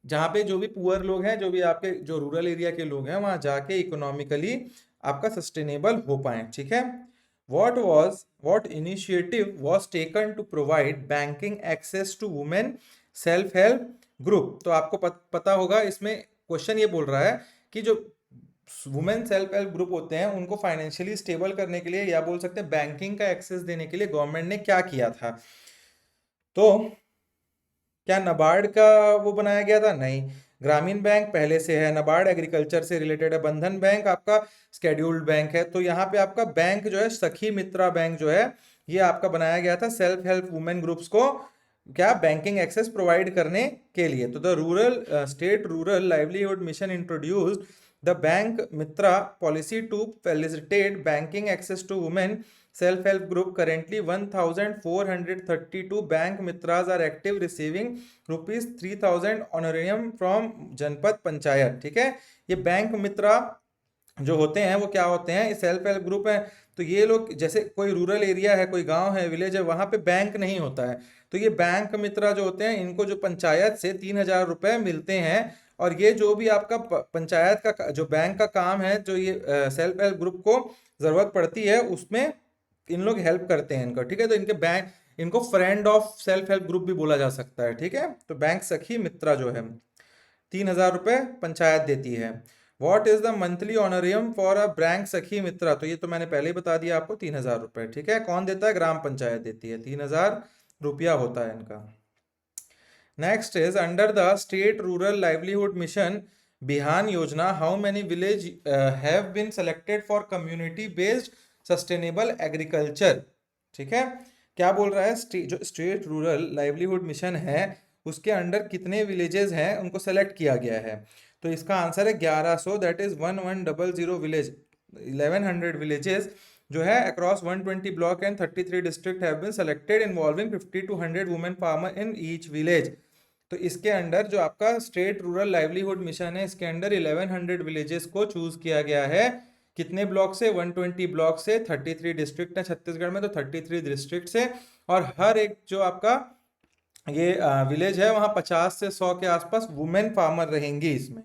जहाँ पे जो भी पुअर लोग हैं, जो भी आपके जो रूरल एरिया के लोग हैं, वहां जाके इकोनॉमिकली आपका सस्टेनेबल हो पाए, ठीक है। what initiative was taken to provide banking access to women self help group? तो आपको पता होगा, इसमें क्वेश्चन ये बोल रहा है कि जो वुमेन सेल्फ हेल्प ग्रुप होते हैं उनको फाइनेंशियली स्टेबल करने के लिए, या बोल सकते हैं बैंकिंग का एक्सेस देने के लिए गवर्नमेंट ने क्या किया था। तो क्या नाबार्ड का वो बनाया गया था? नहीं। ग्रामीण बैंक पहले से है, नाबार्ड एग्रीकल्चर से रिलेटेड है, बंधन बैंक आपका स्केड्यूल्ड बैंक है। तो यहाँ पे आपका बैंक जो है सखी मित्रा बैंक जो है, ये आपका बनाया गया था सेल्फ हेल्प वुमेन ग्रुप्स को क्या बैंकिंग एक्सेस प्रोवाइड करने के लिए। तो the state rural livelihood mission introduced the bank Mitra policy to facilitate banking access to women self help group. Currently 1432 bank mitras are active, receiving rupees 3000 honorarium from जनपद पंचायत, ठीक है। ये बैंक मित्रा जो होते हैं वो क्या होते हैं, ये सेल्फ हेल्प ग्रुप है। तो ये लोग, जैसे कोई रूरल एरिया है, कोई गांव है, विलेज है, वहां पे बैंक नहीं होता है, तो ये बैंक मित्रा जो होते हैं इनको जो पंचायत से 3000 रुपए मिलते हैं। और ये जो भी आपका पंचायत का जो बैंक का काम है, जो ये सेल्फ हेल्प ग्रुप को जरूरत पड़ती है उसमें इन लोग हेल्प करते हैं इनको, ठीक है। तो इनके बैंक, इनको friend of self help group भी बोला जा सकता है, ठीक है। तो बैंक सखी मित्रा जो है 3000 रुपए पंचायत देती है। What is the monthly honorarium for a bank sakhi Mitra? तो ये तो मैंने पहले ही बता दिया आपको, 3000 रुपए, ठीक है। कौन देता है? ग्राम पंचायत देती है, 3000 रुपया होता है इनका। Next is under the state rural livelihood mission Bihan Yojana, how many village have been selected for community based sustainable agriculture, ठीक है। क्या बोल रहा है, जो स्टेट रूरल लाइवलीहुड मिशन है उसके अंडर कितने विलेजेस हैं उनको सेलेक्ट किया गया है। तो इसका आंसर है 1100, दैट इज 1100 विलेज, 1100 विलेजेस जो है across 120 block and 33 district have been selected involving 50 to 100 women farmer in each village. तो इसके अंडर जो आपका स्टेट रूरल लाइवलीहुड मिशन है, इसके अंडर 1100 विलेजेस को चूज किया गया है। कितने ब्लॉक से? 120 ब्लॉक से। 33 डिस्ट्रिक्ट है छत्तीसगढ़ में, तो 33 डिस्ट्रिक्ट से। और हर एक जो आपका ये विलेज है वहां 50 से 100 के आसपास वुमेन फार्मर रहेंगी इसमें।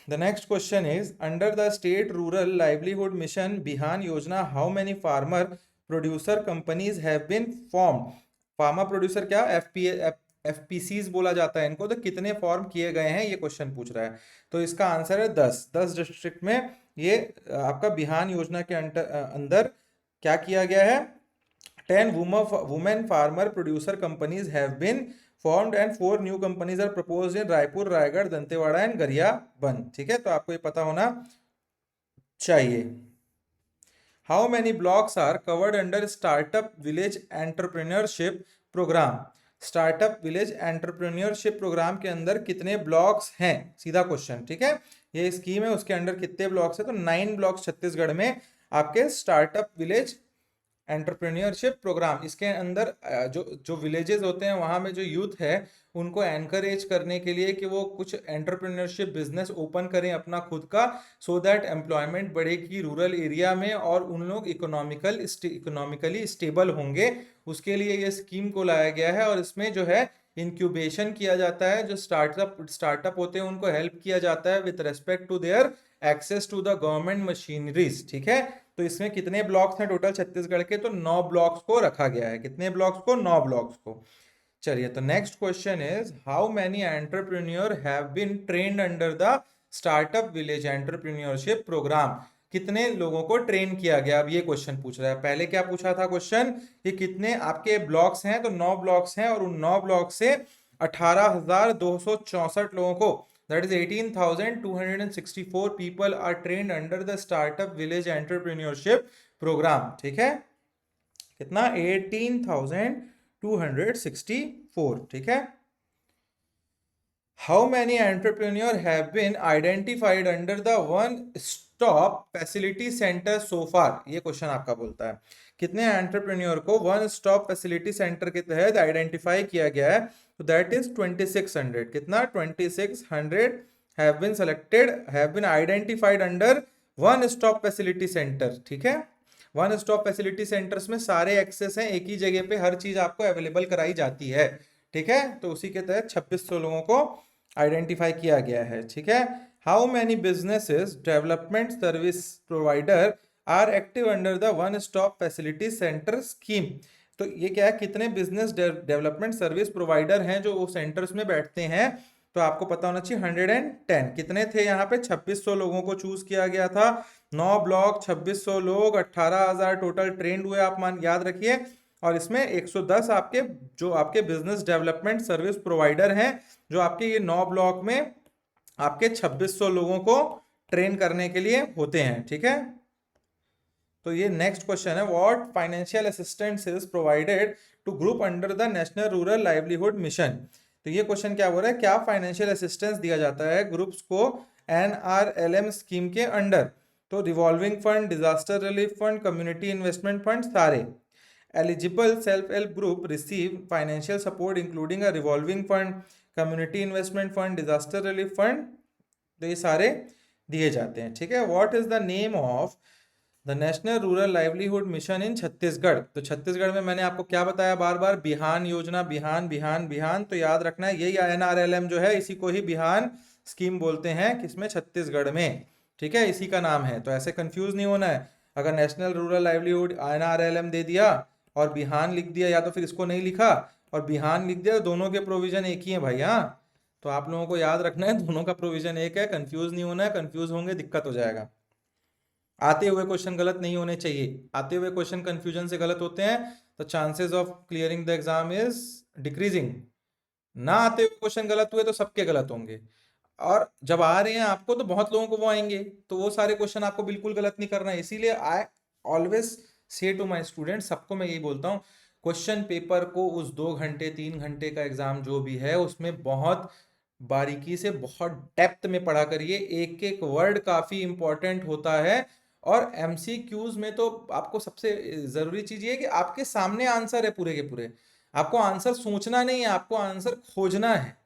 The next question is, under the state rural livelihood mission Bihan Yojana, how many farmer producer companies have been formed? Farmer producer क्या, FPCs बोला जाता है इनको। तो कितने फॉर्म किए गए हैं ये क्वेश्चन पूछ रहा है। तो इसका आंसर है 10 डिस्ट्रिक्ट में ये आपका बिहान योजना के अंदर क्या किया गया है, 10 women farmer producer companies have been formed and 4 new companies are proposed in Raipur, Raigarh, Dantewada and Gariaband, ठीक है। तो आपको ये पता होना चाहिए। How many blocks are covered under startup village entrepreneurship programme? Startup village entrepreneurship programme के अंदर कितने ब्लॉक्स हैं, सीधा क्वेश्चन, ठीक है। ये स्कीम है, उसके अंडर कितने ब्लॉक्स है? तो 9 ब्लॉक्स छत्तीसगढ़ में आपके स्टार्टअप विलेज एंटरप्रेन्योरशिप प्रोग्राम। इसके अंदर जो जो विलेजेस होते हैं वहाँ में जो यूथ है उनको एनकरेज करने के लिए कि वो कुछ एंटरप्रेन्योरशिप बिजनेस ओपन करें अपना खुद का, सो दैट एम्प्लॉयमेंट बढ़ेगी रूरल एरिया में और उन लोग इकोनॉमिकली स्टेबल होंगे। उसके लिए ये स्कीम को लाया गया है। और इसमें जो है इंक्यूबेशन किया जाता है, जो स्टार्टअप होते हैं उनको हेल्प किया जाता है with respect to their access to the government machineries, ठीक है। तो इसमें कितने ब्लॉक्स हैं टोटल छत्तीसगढ़ के? तो 9 ब्लॉक्स को रखा गया है। कितने ब्लॉक्स को? 9 ब्लॉक्स को। चलिए, तो next question is, how many entrepreneur have been trained under the startup village entrepreneurship programme? कितने लोगों को ट्रेन किया गया? अब ये क्वेश्चन पूछ रहा है। पहले क्या पूछा था क्वेश्चन कि कितने आपके ब्लॉक्स हैं? तो 9 ब्लॉक्स हैं और उन 9 ब्लॉक से 18,264 लोगों को, that is 18,264 people are trained under the startup village entrepreneurship program, ठीक है। कितना? 18,264, ठीक है। How many entrepreneur have been identified under the one stop facility center so far? ये क्वेश्चन आपका बोलता है कितने एंटरप्रेन्योर को वन स्टॉप फैसिलिटी सेंटर के तहत आइडेंटिफाई किया गया है। तो दैट इज 2600. कितना? 2600 have been selected, have been identified under one stop facility centre. ठीक है, वन स्टॉप फैसिलिटी सेंटर्स में सारे एक्सेस हैं, एक ही जगह पे हर चीज आपको अवेलेबल कराई जाती है. ठीक है, तो उसी के तहत 2600 लोगों को आइडेंटिफाई किया गया है. ठीक है, how many businesses development service provider are active under the one stop facility centre scheme. तो ये क्या है, कितने बिजनेस डेवलपमेंट सर्विस प्रोवाइडर हैं जो वो सेंटर्स में बैठते हैं. तो आपको पता होना चाहिए 110. कितने थे यहाँ पे? 2600 लोगों को चूज किया गया था. 9 ब्लॉक, 2600 लोग, 18,000 टोटल ट्रेंड हुए, आप मान याद रखिए. और इसमें 110 आपके जो आपके बिजनेस डेवलपमेंट सर्विस प्रोवाइडर हैं, जो आपके ये 9 ब्लॉक में आपके 2600 लोगों को ट्रेन करने के लिए होते हैं. ठीक है, तो ये नेक्स्ट क्वेश्चन है, what financial assistance is provided to group under the national rural livelihood mission. तो ये क्वेश्चन क्या बोल रहा है, क्या फाइनेंशियल असिस्टेंस दिया जाता है ग्रुप्स को NRLM स्कीम के अंडर. तो revolving fund, disaster relief fund, community investment fund, सारे. Eligible self help group receive financial support including a revolving fund, community investment fund, disaster relief fund. तो ये सारे दिए जाते हैं. ठीक है, what is the name of the national rural livelihood mission in Chhattisgarh. तो छत्तीसगढ़ में मैंने आपको क्या बताया बार बार, बिहान योजना, बिहान बिहान बिहान. तो याद रखना है यही NRLM जो है, इसी को ही बिहान स्कीम बोलते हैं, किसमें? छत्तीसगढ़ में. ठीक है, इसी का नाम है. तो ऐसे कंफ्यूज नहीं होना है. अगर नेशनल रूरल लाइवलीहुड NRLM दे दिया और बिहान लिख दिया, या तो फिर इसको नहीं लिखा और बिहान लिख दिया, तो दोनों के प्रोविजन एक ही है भाई. हाँ, तो आप लोगों को याद रखना है दोनों का प्रोविजन एक है, कंफ्यूज नहीं होना है. कंफ्यूज होंगे दिक्कत हो जाएगा. आते हुए क्वेश्चन गलत नहीं होने चाहिए. आते हुए क्वेश्चन कंफ्यूजन से गलत होते हैं तो chances of clearing the exam is decreasing. ना आते हुए क्वेश्चन गलत हुए तो सबके गलत होंगे, और जब आ रहे हैं आपको तो बहुत लोगों को वो आएंगे, तो वो सारे क्वेश्चन आपको बिल्कुल गलत नहीं करना है. इसीलिए I always say to my student, सबको मैं यही बोलता हूँ, क्वेश्चन पेपर को उस 2 घंटे 3 घंटे का एग्जाम जो भी है उसमें बहुत बारीकी से, बहुत डेप्थ में पढ़ा करिए. एक एक वर्ड काफी इंपॉर्टेंट होता है. और एमसीक्यूज में तो आपको सबसे जरूरी चीज ये है कि आपके सामने आंसर है पूरे के पूरे. आपको आंसर सोचना नहीं है, आपको आंसर खोजना है.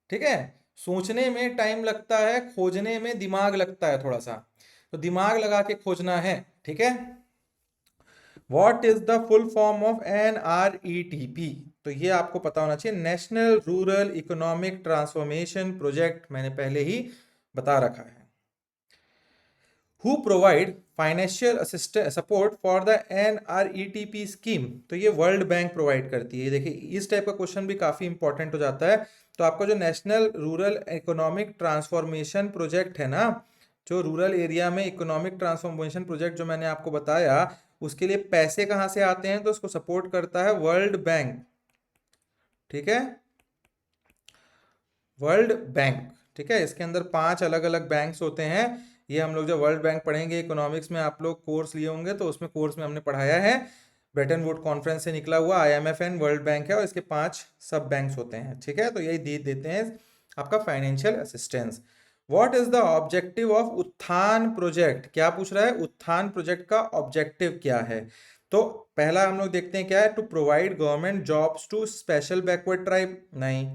ठीक है, सोचने में टाइम लगता है, खोजने में दिमाग लगता है थोड़ा सा, तो दिमाग लगा के खोजना है. ठीक है, what is the full form of NRETP. तो ये आपको पता होना चाहिए, national rural economic transformation project. मैंने पहले ही बता रखा है. Who provide financial assistance support for the NRETP scheme. तो ये वर्ल्ड बैंक प्रोवाइड करती है. देखिए, इस टाइप का क्वेश्चन भी काफी इंपॉर्टेंट हो जाता है. तो आपका जो national rural economic transformation project है ना, जो रूरल एरिया में इकोनॉमिक ट्रांसफॉर्मेशन प्रोजेक्ट जो मैंने आपको बताया, उसके लिए पैसे कहाँ से आते हैं, तो उसको सपोर्ट करता है वर्ल्ड बैंक. ठीक है, वर्ल्ड बैंक. ठीक है, इसके अंदर 5 अलग अलग बैंक्स होते हैं. ये हम लोग जब वर्ल्ड बैंक पढ़ेंगे इकोनॉमिक्स में, आप लोग कोर्स लिए होंगे तो उसमें कोर्स में हमने पढ़ाया है. ब्रेटन वुड कॉन्फ्रेंस से निकला हुआ IMF वर्ल्ड बैंक है, और इसके 5 सब बैंक्स होते हैं. ठीक है, तो यही दे देते हैं आपका financial assistance. What is the objective of उत्थान प्रोजेक्ट. क्या पूछ रहा है, उत्थान प्रोजेक्ट का ऑब्जेक्टिव क्या है. तो पहला हम लोग देखते हैं क्या है, to provide government jobs to special backward tribe. नहीं.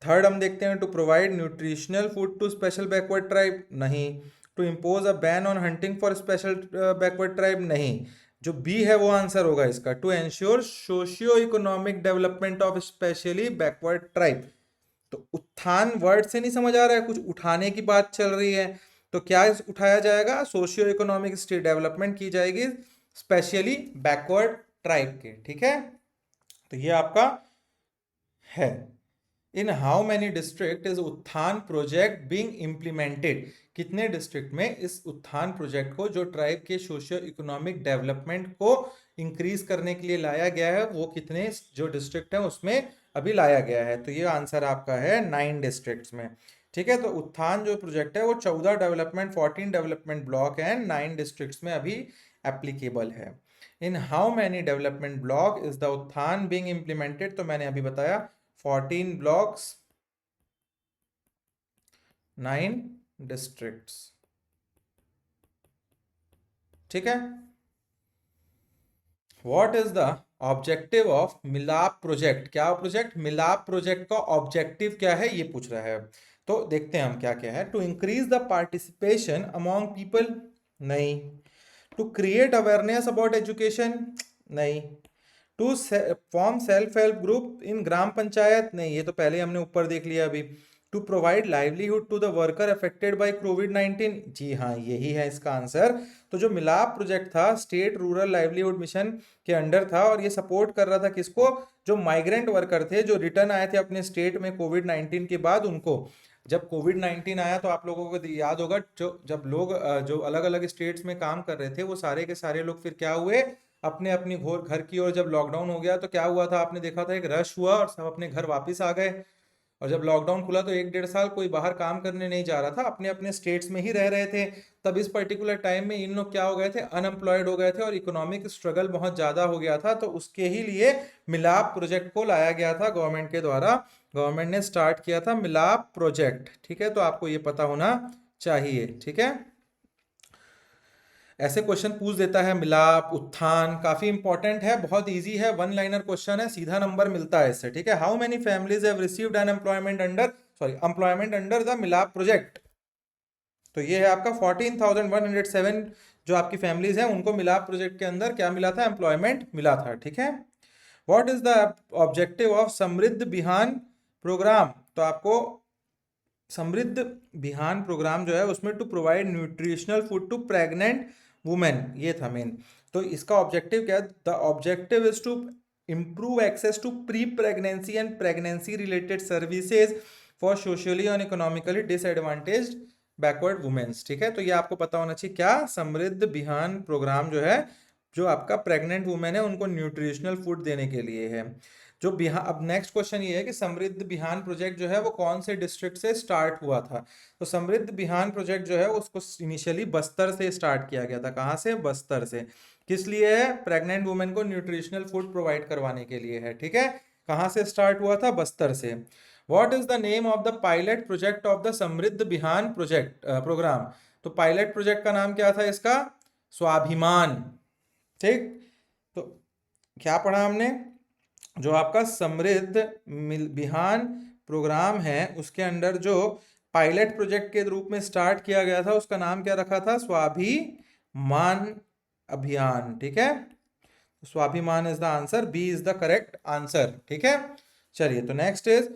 थर्ड हम देखते हैं, to provide nutritional food to special backward tribe. नहीं. To impose a ban on hunting for special backward tribe. नहीं. जो बी है वो आंसर होगा इसका, to ensure socio economic development of specially backward tribe. तो उत्थान वर्ड से नहीं समझ आ रहा है, कुछ उठाने की बात चल रही है. तो क्या उठाया जाएगा, सोशियो इकोनॉमिक डेवलपमेंट की जाएगी स्पेशली बैकवर्ड ट्राइब के. ठीक है, तो ये आपका है. In how many district is उत्थान प्रोजेक्ट बीइंग इम्प्लीमेंटेड. कितने डिस्ट्रिक्ट में इस उत्थान प्रोजेक्ट को, जो ट्राइब के सोशियो इकोनॉमिक डेवलपमेंट को इंक्रीज करने के लिए लाया गया है, वो कितने जो डिस्ट्रिक्ट हैं उसमें अभी लाया गया है. तो ये आंसर आपका है 9 डिस्ट्रिक्ट्स में. ठीक है, तो उत्थान जो प्रोजेक्ट है वो 14 डेवलपमेंट ब्लॉक एंड 9 डिस्ट्रिक्ट्स में अभी एप्लीकेबल है. In how many development block is the उत्थान बीइंग इम्प्लीमेंटेड. तो मैंने अभी बताया 14 blocks, 9 districts. ठीक है, what is the objective of मिलाप प्रोजेक्ट, क्या प्रोजेक्ट, मिलाप प्रोजेक्ट का ऑब्जेक्टिव क्या है ये पूछ रहा है। तो देखते हैं हम क्या क्या है। To increase the participation among people, नहीं। To create awareness about education, नहीं। To form self help group in gram panchayat, नहीं, ये तो पहले हमने ऊपर देख लिया अभी। To provide livelihood to the worker affected by कोविड-19, जी हाँ यही है इसका आंसर। तो जो मिलाप प्रोजेक्ट था स्टेट रूरल लाइवलीहुड मिशन के अंडर था, और ये सपोर्ट कर रहा था किसको, जो माइग्रेंट वर्कर थे जो रिटर्न आए थे अपने स्टेट में कोविड-19 के बाद उनको। जब कोविड-19 आया तो आप लोगों को याद होगा, जो जब लोग जो अलग अलग स्टेट्स में काम कर रहे थे वो सारे के सारे लोग फिर क्या हुए, अपने अपनी घोर घर की ओर। जब लॉकडाउन हो गया तो क्या हुआ था, आपने देखा था एक रश हुआ और सब अपने घर वापस आ गए। और जब लॉकडाउन खुला तो 1 डेढ़ साल कोई बाहर काम करने नहीं जा रहा था, अपने अपने स्टेट्स में ही रह रहे थे। तब इस पर्टिकुलर टाइम में इन लोग क्या हो गए थे, अनएम्प्लॉयड हो गए थे और इकोनॉमिक स्ट्रगल बहुत ज़्यादा हो गया था। तो उसके ही लिए मिलाप प्रोजेक्ट को लाया गया था गवर्नमेंट के द्वारा। गवर्नमेंट ने स्टार्ट किया था मिलाप प्रोजेक्ट, ठीक है, तो आपको ये पता होना चाहिए, ठीक है। ऐसे क्वेश्चन पूछ देता है मिलाप, उत्थान, काफी इंपॉर्टेंट है, बहुत इजी है, वन लाइनर क्वेश्चन है, सीधा नंबर मिलता है इससे, ठीक है। How many families have received unemployment under, sorry employment under the मिलाप प्रोजेक्ट, तो ये है आपका 14,107 जो आपकी फैमिलीज हैं उनको मिलाप प्रोजेक्ट के अंदर क्या मिला था, एम्प्लॉयमेंट मिला था, ठीक है। What is the objective of समृद्ध बिहान प्रोग्राम, तो आपको समृद्ध बिहान प्रोग्राम जो है उसमें to provide nutritional food to pregnant women, ये था मेन। तो इसका ऑब्जेक्टिव क्या है, the objective is to improve access to pre-pregnancy and pregnancy related services for socially and economically disadvantaged backward women, ठीक है। तो ये आपको पता होना चाहिए क्या, समृद्ध बिहान प्रोग्राम जो है जो आपका प्रेग्नेंट वुमेन है उनको न्यूट्रिशनल फूड देने के लिए है। जो बिहार, अब नेक्स्ट क्वेश्चन ये है कि समृद्ध बिहान प्रोजेक्ट जो है वो कौन से डिस्ट्रिक्ट से स्टार्ट हुआ था। तो समृद्ध बिहान प्रोजेक्ट जो है उसको इनिशियली बस्तर से स्टार्ट किया गया था, कहाँ से, बस्तर से। किस लिए है, प्रेग्नेंट वुमेन को न्यूट्रिशनल फूड प्रोवाइड करवाने के लिए है, ठीक है। कहाँ से स्टार्ट हुआ था, बस्तर से। What is the name of the pilot project of the समृद्ध बिहान प्रोजेक्ट प्रोग्राम, तो पायलट प्रोजेक्ट का नाम क्या था इसका, स्वाभिमान, ठीक। तो क्या पढ़ा हमने, जो आपका समृद्ध बिहान प्रोग्राम है उसके अंडर जो पायलट प्रोजेक्ट के रूप में स्टार्ट किया गया था उसका नाम क्या रखा था, स्वाभिमान अभियान, ठीक है। Swabhiman is the answer, B is the correct answer, ठीक है। चलिए, तो next is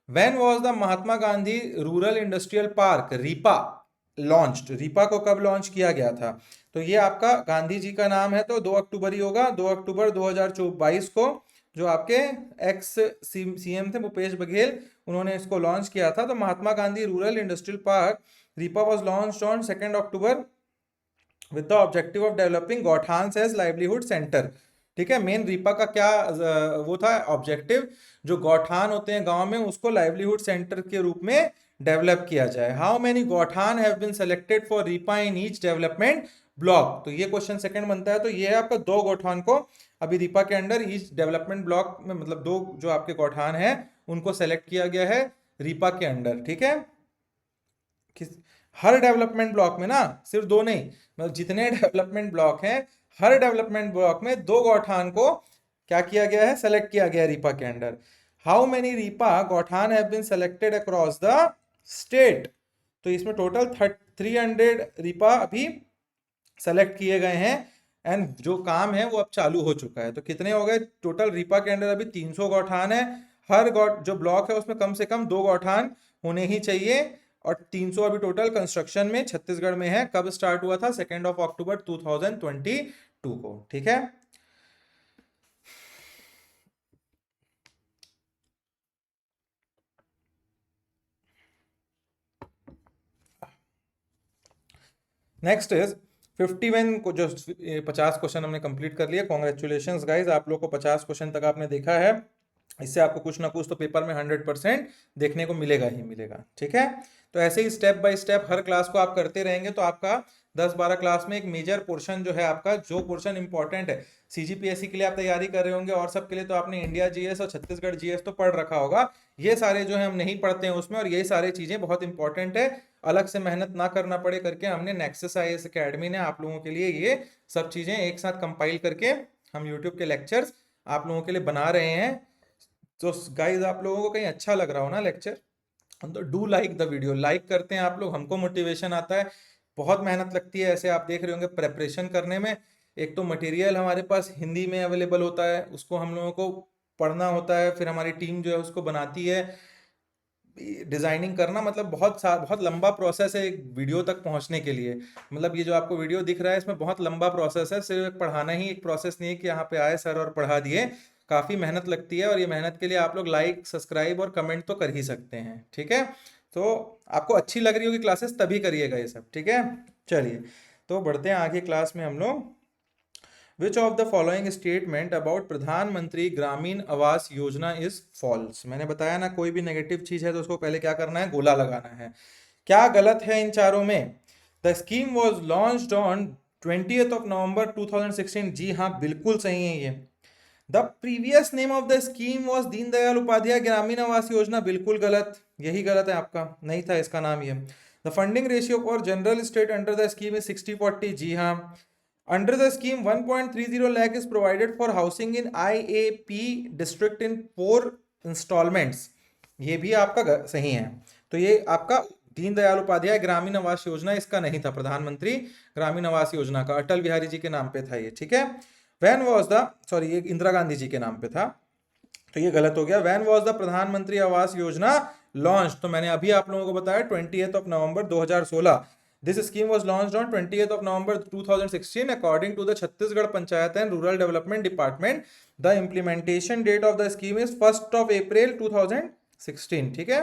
when was the Mahatma Gandhi rural industrial park RIPA launched, RIPA को कब लॉन्च किया गया था। तो ये आपका गांधी जी का नाम है तो 2 अक्टूबर ही होगा, 2 अक्टूबर 2022 को जो आपके एक्स सीएम थे भूपेश बघेल उन्होंने इसको लॉन्च किया था। तो Mahatma Gandhi rural industrial park RIPA was launched on 2 October with the objective of developing गौठान्स एज लाइवलीहुड सेंटर, ठीक है। मेन रीपा का क्या वो था ऑब्जेक्टिव, जो गौठान होते हैं गांव में उसको लाइवलीहुड सेंटर के रूप में डेवलप किया जाए। How many gauthan have been selected for RIPA in each development block, तो ये क्वेश्चन सेकंड बनता है। तो ये है आपका 2 गौठान को अभी रीपा के अंडर ईच डेवलपमेंट ब्लॉक में, मतलब 2 जो आपके गौठान है उनको सेलेक्ट किया गया है रीपा के अंडर, ठीक है। हर डेवलपमेंट ब्लॉक में ना, सिर्फ 2 नहीं, मतलब जितने डेवलपमेंट ब्लॉक हैं हर डेवलपमेंट ब्लॉक में 2 गौठान को क्या किया गया है, सेलेक्ट किया गया है रीपा के under. How many RIPA gauthan have been selected across the state, तो इसमें टोटल 300 रीपा अभी सेलेक्ट किए गए हैं एंड जो काम है वो अब चालू हो चुका है। तो कितने हो गए टोटल, रीपा के अंडर अभी 300 गौठान है, हर जो ब्लॉक है उसमें कम से कम 2 गौठान होने ही चाहिए, और 300 अभी टोटल कंस्ट्रक्शन में छत्तीसगढ़ में है। कब स्टार्ट हुआ था, 2 अक्टूबर 2022 को, ठीक है। नेक्स्ट इज 51 को, जो 50 क्वेश्चन हमने कंप्लीट कर लिया, कॉन्ग्रेचुलेशंस गाइज, आप लोग को 50 क्वेश्चन तक आपने देखा है। इससे आपको कुछ ना कुछ तो पेपर में 100% देखने को मिलेगा ही मिलेगा, ठीक है। तो ऐसे ही स्टेप बाय स्टेप हर क्लास को आप करते रहेंगे तो आपका 10-12 क्लास में एक मेजर पोर्शन जो है आपका, जो पोर्शन इंपॉर्टेंट है सीजीपीएससी के लिए आप तैयारी कर रहे होंगे और सबके लिए, तो आपने इंडिया जीएस और छत्तीसगढ़ जीएस तो पढ़ रखा होगा। ये सारे जो है हम नहीं पढ़ते हैं उसमें, और ये सारी चीजें बहुत इंपॉर्टेंट है, अलग से मेहनत ना करना पड़े करके हमने नेक्सस आईएएस एकेडमी ने आप लोगों के लिए ये सब चीजें एक साथ कंपाइल करके हम यूट्यूब के लेक्चर्स आप लोगों के लिए बना रहे हैं। तो गाइज आप लोगों को कहीं अच्छा लग रहा हो ना लेक्चर, तो do like the video, like करते हैं आप लोग, हमको मोटिवेशन आता है। बहुत मेहनत लगती है, ऐसे आप देख रहे होंगे प्रेपरेशन करने में। एक तो मटेरियल हमारे पास हिंदी में अवेलेबल होता है, उसको हम लोगों को पढ़ना होता है, फिर हमारी टीम जो है उसको बनाती है। डिजाइनिंग करना मतलब बहुत लंबा प्रोसेस है एक वीडियो तक पहुंचने के लिए। मतलब ये जो आपको वीडियो दिख रहा है इसमें बहुत लंबा प्रोसेस है, सिर्फ पढ़ाना ही एक प्रोसेस नहीं है कि यहाँ पे आए सर और पढ़ा दिए। काफी मेहनत लगती है, और ये मेहनत के लिए आप लोग लाइक सब्सक्राइब और कमेंट तो कर ही सकते हैं, ठीक है। तो आपको अच्छी लग रही होगी क्लासेस तभी करिएगा ये सब, ठीक है। चलिए, तो बढ़ते हैं आगे क्लास में हम लोग। Which of the following statement about प्रधानमंत्री ग्रामीण आवास योजना इज फॉल्स। मैंने बताया ना, कोई भी नेगेटिव चीज है तो उसको पहले क्या करना है, गोला लगाना है। क्या गलत है इन चारों में। The scheme was launched on 20th of November 2016। जी हाँ, बिल्कुल सही है ये। The previous name of the scheme was Deendayal Upadhyay Gramin Awas योजना। बिल्कुल गलत, यही गलत है आपका, नहीं था इसका नाम ये। The funding ratio for general state under the scheme is 60/40। जी हाँ। Under the scheme 1.30 lakh is provided for housing in IAP district in 4 installments। ये भी आपका सही है। तो ये आपका दीनदयाल उपाध्याय ग्रामीण आवास योजना, इसका नहीं था, प्रधानमंत्री ग्रामीण आवास योजना का अटल बिहारी जी के नाम पे था ये, ठीक है। वैन वॉज द, सॉरी ये इंदिरा गांधी जी के नाम पे था, तो ये गलत हो गया। When was the Pradhanmantri Awas योजना लॉन्च, तो मैंने अभी आप लोगों को बताया 20th of November 2016। This scheme was launched on 20th of November 2016 according to the Chhattisgarh panchayat and rural development department. The implementation date of the scheme is 1st of April 2016, ठीक है।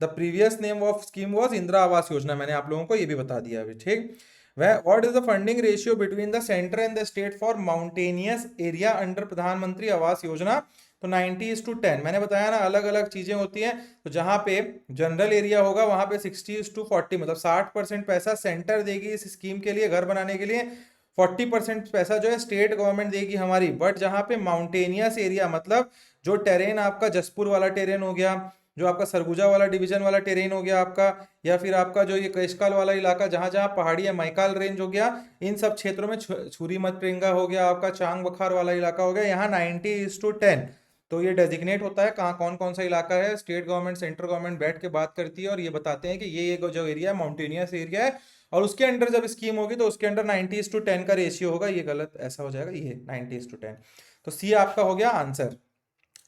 The previous name of scheme was Indira Awas Yojana, मैंने आप लोगों को ये भी बता दिया अभी, ठीक। What is the funding ratio between the centre and the state for mountainous area under प्रधानमंत्री आवास योजना। तो 90:10। मैंने बताया ना, अलग अलग चीजें होती हैं। तो जहां पे जनरल एरिया होगा वहां पे 60:40, मतलब 60% पैसा सेंटर देगी इस स्कीम के लिए, घर बनाने के लिए। 40% पैसा जो है स्टेट गवर्नमेंट देगी हमारी। बट जहां पे माउंटेनियस एरिया, मतलब जो टेरेन आपका जसपुर वाला टेरेन हो गया, जो आपका सरगुजा वाला डिवीजन वाला टेरेन हो गया आपका, या फिर आपका जो ये केशकाल वाला इलाका जहां जहां पहाड़ी या मैकाल रेंज हो गया, इन सब क्षेत्रों में छुरी मतरेंगा हो गया आपका, चांग बखार वाला इलाका हो गया, यहाँ 90:10। तो ये डेजिग्नेट होता है कहाँ कौन कौन सा इलाका है, स्टेट गवर्नमेंट सेंट्रल गवर्नमेंट बैठ के बात करती है और ये बताते हैं कि ये जो एरिया है माउंटेनियस एरिया है, और उसके अंडर जब स्कीम होगी तो उसके अंडर 90:10 का रेशियो होगा। ये गलत ऐसा हो जाएगा, ये 90:10। तो सी आपका हो गया answer.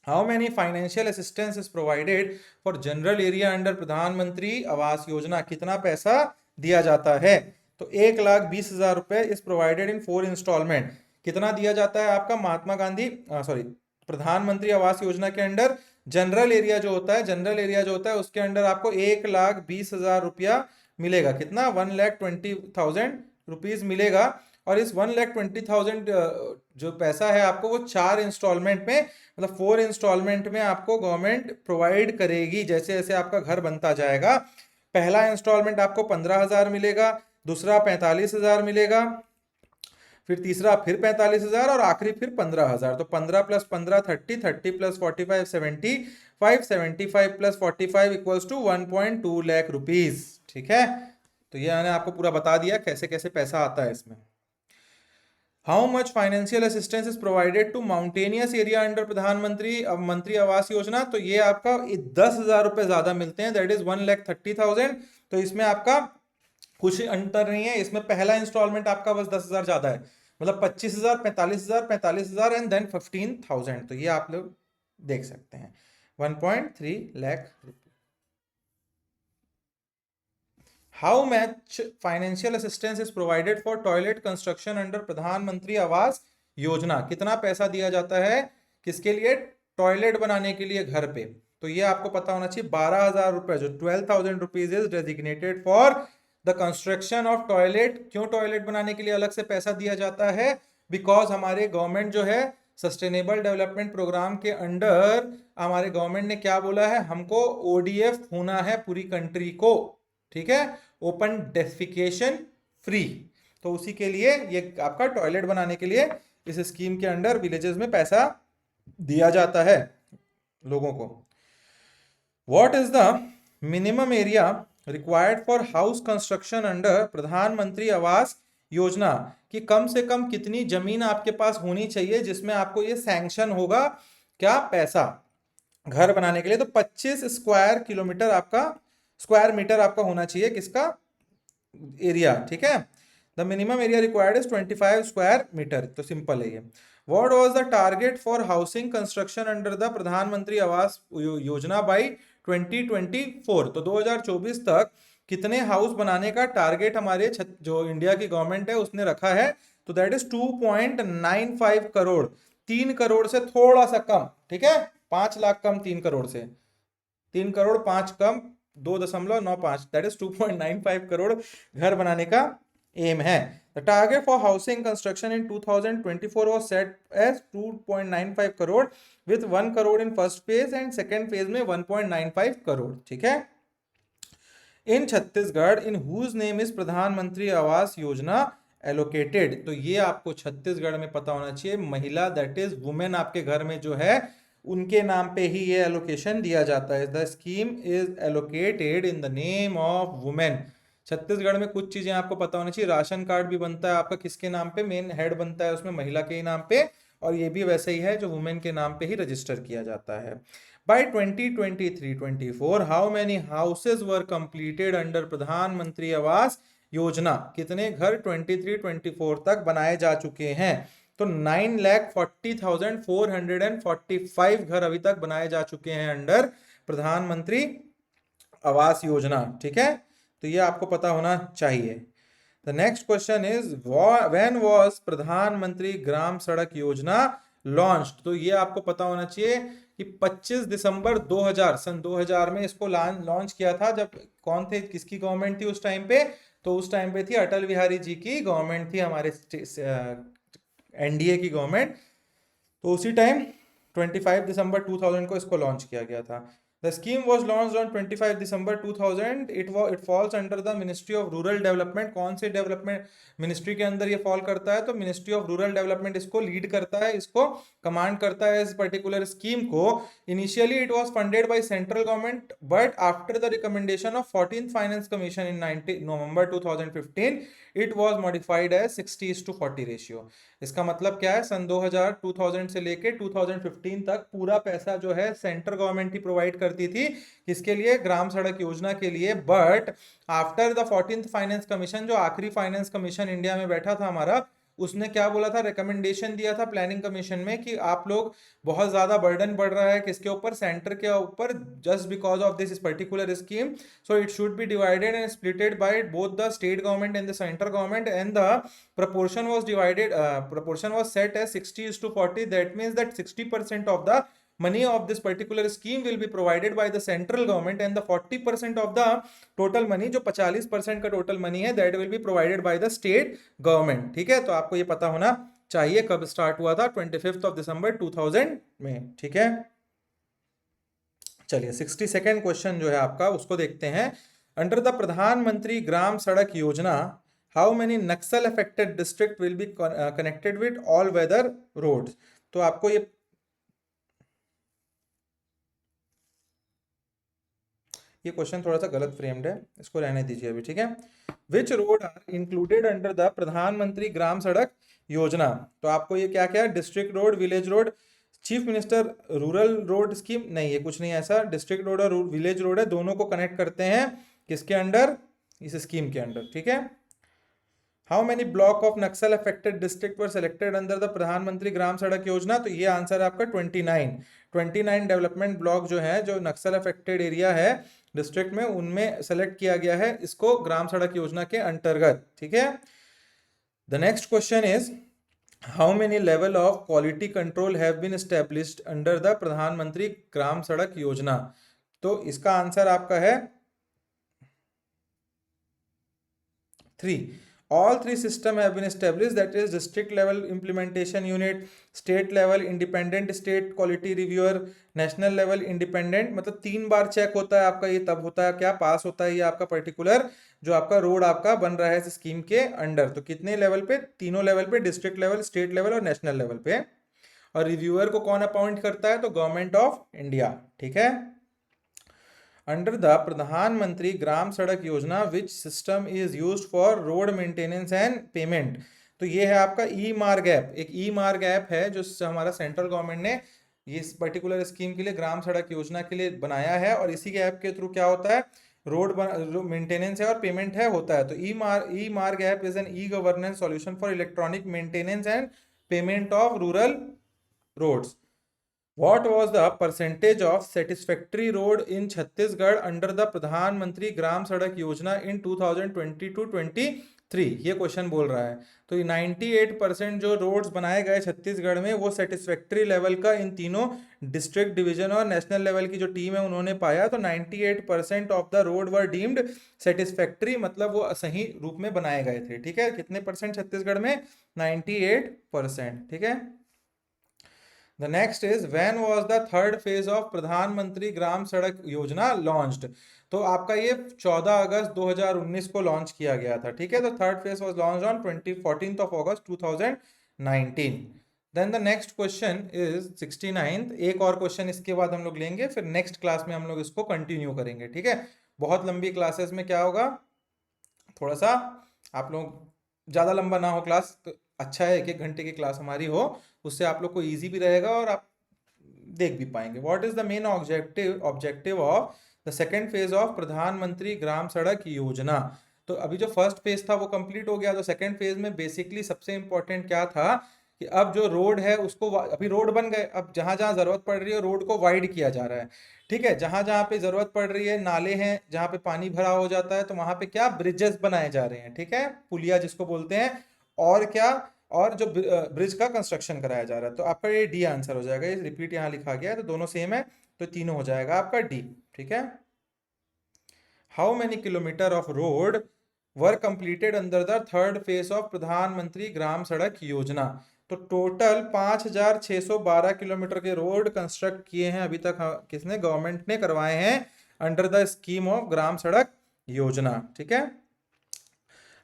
How many financial assistance is provided for general area under प्रधानमंत्री आवास योजना। कितना पैसा दिया जाता है। तो 1,20,000 रुपए इज प्रोवाइडेड इन 4 इंस्टॉलमेंट। कितना दिया जाता है आपका महात्मा गांधी, सॉरी, प्रधानमंत्री आवास योजना के अंडर। जनरल एरिया जो होता है, जनरल एरिया जो होता है उसके अंडर आपको 1,20,000 रुपया मिलेगा। कितना, 1,20,000 रुपीज मिलेगा। और इस 1,20,000 जो पैसा है आपको वो 4 इंस्टॉलमेंट में, मतलब 4 इंस्टॉलमेंट में आपको गवर्नमेंट प्रोवाइड करेगी जैसे जैसे आपका घर बनता जाएगा। पहला इंस्टॉलमेंट आपको 15,000 मिलेगा, दूसरा 45,000 मिलेगा, फिर तीसरा फिर 45,000 और आखिरी फिर 15,000। तो 15 + 15 30, 30 + 45 75, 75 + 45 इक्वल्स टू 1.2 लाख रुपीज, ठीक है। तो ये मैंने आपको पूरा बता दिया कैसे कैसे पैसा आता है इसमें। How much financial assistance is provided to mountainous area under Pradhanmantri Mantri Awas Yojana. तो ये आपका 10,000 रुपए ज्यादा मिलते हैं, दैट इज 1,30,000। तो इसमें आपका कुछ अंतर नहीं है, इसमें पहला इंस्टॉलमेंट आपका बस 10,000 ज्यादा है, मतलब 25,000, 45,000, 45,000 एंड देन 15,000। तो ये आप लोग देख सकते हैं 1.3 lakh. How much financial assistance is provided for toilet construction under प्रधानमंत्री आवास योजना। कितना पैसा दिया जाता है किसके लिए, टॉयलेट बनाने के लिए घर पे। तो ये आपको पता होना चाहिए। 12,000 रुपए, जो 12,000 rupees is designated for the construction of toilet. क्यों टॉयलेट बनाने के लिए अलग से पैसा दिया जाता है, बिकॉज हमारे गवर्नमेंट जो है सस्टेनेबल डेवलपमेंट प्रोग्राम के अंडर, हमारे गवर्नमेंट ने क्या बोला है, हमको ODF होना है पूरी कंट्री को, ठीक है, ओपन डेफिकेशन फ्री। तो उसी के लिए ये आपका टॉयलेट बनाने के लिए इस स्कीम के अंडर विलेजेस में पैसा दिया जाता है लोगों को। What is the minimum area required for house construction under प्रधानमंत्री आवास योजना कि कम से कम कितनी जमीन आपके पास होनी चाहिए जिसमें आपको ये सैंक्शन होगा, क्या, पैसा घर बनाने के लिए। तो 25 स्क्वायर किलोमीटर आपका, स्क्वायर मीटर आपका होना चाहिए किसका, एरिया, ठीक है। The minimum area required is 25 square metre. तो सिंपल है ये। What was the target for housing construction under the Pradhanmantri Awas योजना बाई 2024। तो 2024 तक कितने हाउस बनाने का टारगेट हमारे जो इंडिया की गवर्नमेंट है उसने रखा है। तो दैट इज 2.95 करोड़, 3 करोड़ से थोड़ा सा कम, ठीक है, 5 लाख कम 3 करोड़ से, 3 करोड़ 5 कम 2.95, दैट इज 2.95 करोड़ घर बनाने का एम है। The target for housing construction in 2024 was set as 2.95 crore with 1 crore in first phase and second phase में 1.95 करोड़, ठीक है। इन Chhattisgarh in whose name is प्रधानमंत्री आवास योजना एलोकेटेड। तो ये आपको छत्तीसगढ़ में पता होना चाहिए, महिला दैट इज वुमेन आपके घर में जो है उनके नाम पे ही ये एलोकेशन दिया जाता है। The scheme is allocated in the name of women. Chhattisgarh में कुछ चीजें आपको पता होनी चाहिए, राशन कार्ड भी बनता है आपका किसके नाम पे, मेन हेड बनता है उसमें महिला के ही नाम पे, और ये भी वैसे ही है जो वुमेन के नाम पे ही रजिस्टर किया जाता है। By 2023-24, how many houses were completed under प्रधानमंत्री आवास योजना? कितने घर 23-24 तक बनाए जा चुके हैं? तो 9,40,445 घर अभी तक बनाए जा चुके हैं अंडर प्रधानमंत्री आवास योजना, ठीक है। तो ये आपको पता होना चाहिए। The next question is when was प्रधानमंत्री ग्राम सड़क योजना लॉन्च्ड? तो ये आपको पता होना चाहिए कि 25 दिसंबर 2000, सन 2000 में इसको लॉन्च किया था। जब कौन थे, किसकी गवर्नमेंट थी उस टाइम पे? तो उस टाइम पे थी अटल बिहारी जी की गवर्नमेंट थी, हमारे एनडीए की गवर्नमेंट। तो उसी टाइम 25 दिसंबर 2000 को इसको लॉन्च किया गया था। The scheme was launched on 25 December 2000. It falls under the Ministry of Rural Development. कौन से डेवलपमेंट मिनिस्ट्री के अंदर ये फॉल करता है? तो मिनिस्ट्री ऑफ रूरल डेवलपमेंट इसको लीड करता है, इसको कमांड करता है इस पर्टिकुलर स्कीम को। Initially it was funded by central government, but after the recommendation of 14th finance commission in 19 November 2015 it was modified as 60:40 ratio. इसका मतलब क्या है, सन 2000 से लेके 2015 तक पूरा पैसा जो है सेंट्रल गवर्नमेंट ही प्रोवाइड करती थी, किसके लिए, ग्राम सड़क योजना के लिए। But after the 14th finance commission, जो आखिरी फाइनेंस कमीशन इंडिया में बैठा था हमारा, उसने क्या बोला था, रिकमेंडेशन दिया था प्लानिंग कमीशन में कि आप लोग बहुत ज्यादा बर्डन बढ़ रहा है किसके ऊपर, सेंटर के ऊपर, just because of this particular scheme. So it should be divided and splitted by both the state government and the central government, and the proportion was set as 60:40. That means that 60% of the money of this particular scheme will be provided by the central government, and the 40% of the total money, जो 45% का total money है, that will be provided by the state government, ठीक है। तो आपको ये पता होना चाहिए कब स्टार्ट हुआ था, 25 दिसंबर 2000 में, ठीक है। चलिए 62nd क्वेश्चन जो है आपका उसको देखते हैं। Under the Pradhanmantri Gram Sadak Yojana how many Naxal affected district will be connected with all weather roads? तो आपको ये क्वेश्चन थोड़ा सा गलत फ्रेम्ड है, इसको रहने दीजिए अभी, ठीक है। Which road are included under the Pradhanmantri Gram Sadak Yojana? तो आपको ये क्या क्या, district road, village road, chief minister rural road scheme, नहीं ये कुछ नहीं है ऐसा। डिस्ट्रिक्ट रोड और विलेज रोड है, दोनों को कनेक्ट करते हैं किसके अंडर, इस स्कीम के अंडर, ठीक है। How many block of Naxal affected district were selected under the Pradhanmantri Gram Sadak Yojana? तो ये आंसर है आपका 29 डेवलपमेंट ब्लॉक जो है, जो नक्सल अफेक्टेड एरिया है डिस्ट्रिक्ट में, उनमें सेलेक्ट किया गया है इसको ग्राम सड़क योजना के अंतर्गत, ठीक है। The next question is how many level of quality control have been established under the Pradhanmantri Gram Sadak Yojana? तो इसका आंसर आपका है 3। All three systems have been established, that is district level implementation unit, state level independent state quality reviewer, national level independent। मतलब 3 बार check होता है आपका, ये तब होता है क्या, पास होता है ये आपका पर्टिकुलर जो आपका रोड आपका बन रहा है इस स्कीम के अंडर। तो कितने लेवल पे, तीनों लेवल पे, डिस्ट्रिक्ट लेवल, स्टेट लेवल और नेशनल लेवल पे। और रिव्यूअर को कौन अपॉइंट करता है? तो गवर्नमेंट ऑफ इंडिया, ठीक है। अंडर द प्रधानमंत्री ग्राम सड़क योजना which system is used for road maintenance and payment. तो ये है आपका ई मार्ग ऐप, एक ई मार्ग ऐप है जो हमारा सेंट्रल गवर्नमेंट ने ये इस पर्टिकुलर स्कीम के लिए, ग्राम सड़क योजना के लिए बनाया है। और इसी के ऐप के थ्रू क्या होता है, रोड जो मेंटेनेंस है और पेमेंट है होता है। तो e Marg app is an e governance solution for electronic maintenance and payment of rural roads. What was the percentage of satisfactory road in Chhattisgarh under the प्रधानमंत्री ग्राम सड़क योजना in 2020-23? ये क्वेश्चन बोल रहा है। तो ये 98% जो रोड्स बनाए गए छत्तीसगढ़ में वो सेटिस्फैक्ट्री लेवल का इन तीनों डिस्ट्रिक्ट डिवीजन और नेशनल लेवल की जो टीम है उन्होंने पाया। तो 98% of the road were deemed satisfactory, मतलब वो सही रूप में बनाए गए थे। ठीक है, कितने परसेंट छत्तीसगढ़ में? 98%। ठीक है। The next is when was the third phase of प्रधानमंत्री ग्राम सड़क योजना launched? तो आपका ये 14 अगस्त 2019 को लॉन्च किया गया था। ठीक है, तो third phase was launch on 14th of August 2019। Then the next question is 69th। एक और क्वेश्चन इसके बाद हम लोग लेंगे, फिर नेक्स्ट क्लास में हम लोग इसको कंटिन्यू करेंगे। ठीक है, बहुत लंबी क्लासेस में क्या होगा, थोड़ा सा आप लोग ज़्यादा लंबा ना हो क्लास, तो अच्छा है 1-1 घंटे की क्लास हमारी हो, उससे आप लोग को इजी भी रहेगा और आप देख भी पाएंगे। What is the main objective of the second phase of प्रधानमंत्री ग्राम सड़क योजना? तो अभी जो फर्स्ट फेज था वो कंप्लीट हो गया। तो सेकेंड फेज में बेसिकली सबसे इंपॉर्टेंट क्या था कि अब जो रोड है उसको, अभी रोड बन गए, अब जहां जहां जरूरत पड़ रही है रोड को वाइड किया जा रहा है। ठीक है, जहां जहां पे जरूरत पड़ रही है, नाले हैं जहां पे पानी भरा हो जाता है, तो वहां पे क्या ब्रिजेस बनाए जा रहे हैं। ठीक है, पुलिया जिसको बोलते हैं। और क्या, और जो ब्रिज का कंस्ट्रक्शन कराया जा रहा है। तो आपका ये डी आंसर हो जाएगा, ये रिपीट यहाँ लिखा गया है तो दोनों सेम है, तो तीनों हो जाएगा आपका डी। ठीक है। How many kilometre of road were completed under the third phase of प्रधानमंत्री ग्राम सड़क योजना? तो टोटल 5612 किलोमीटर के रोड कंस्ट्रक्ट किए हैं अभी तक, किसने, गवर्नमेंट ने करवाए हैं under the scheme of gram Sadak योजना। ठीक है।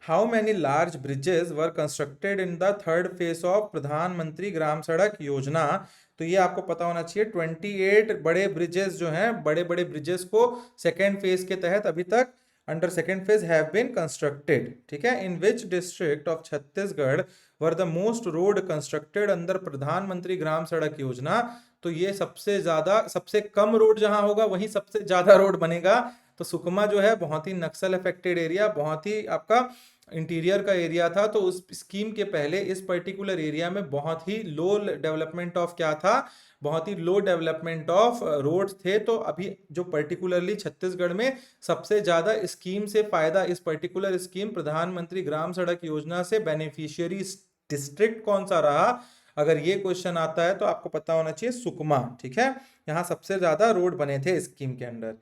How many large bridges were constructed in the third phase of प्रधानमंत्री ग्राम सड़क योजना? तो ये आपको पता होना चाहिए, 28 बड़े ब्रिजेस जो हैं, बड़े बड़े ब्रिजेस को सेकेंड फेज के तहत अभी तक under second phase have been constructed. ठीक है। In which district of Chhattisgarh were the most road constructed under Pradhan Mantri Gram Sadak Yojana? तो ये सबसे ज्यादा, सबसे कम रोड जहां होगा वहीं सबसे ज्यादा रोड बनेगा। तो सुकमा जो है बहुत ही नक्सल अफेक्टेड एरिया, बहुत ही आपका इंटीरियर का एरिया था। तो उस स्कीम के पहले इस पर्टिकुलर एरिया में बहुत ही लो डेवलपमेंट ऑफ क्या था, बहुत ही लो डेवलपमेंट ऑफ रोड्स थे। तो अभी जो पर्टिकुलरली छत्तीसगढ़ में सबसे ज़्यादा स्कीम से फायदा, इस पर्टिकुलर स्कीम प्रधानमंत्री ग्राम सड़क योजना से बेनिफिशियरी डिस्ट्रिक्ट कौन सा रहा, अगर ये क्वेश्चन आता है तो आपको पता होना चाहिए सुकमा। ठीक है, यहाँ सबसे ज़्यादा रोड बने थे स्कीम के under.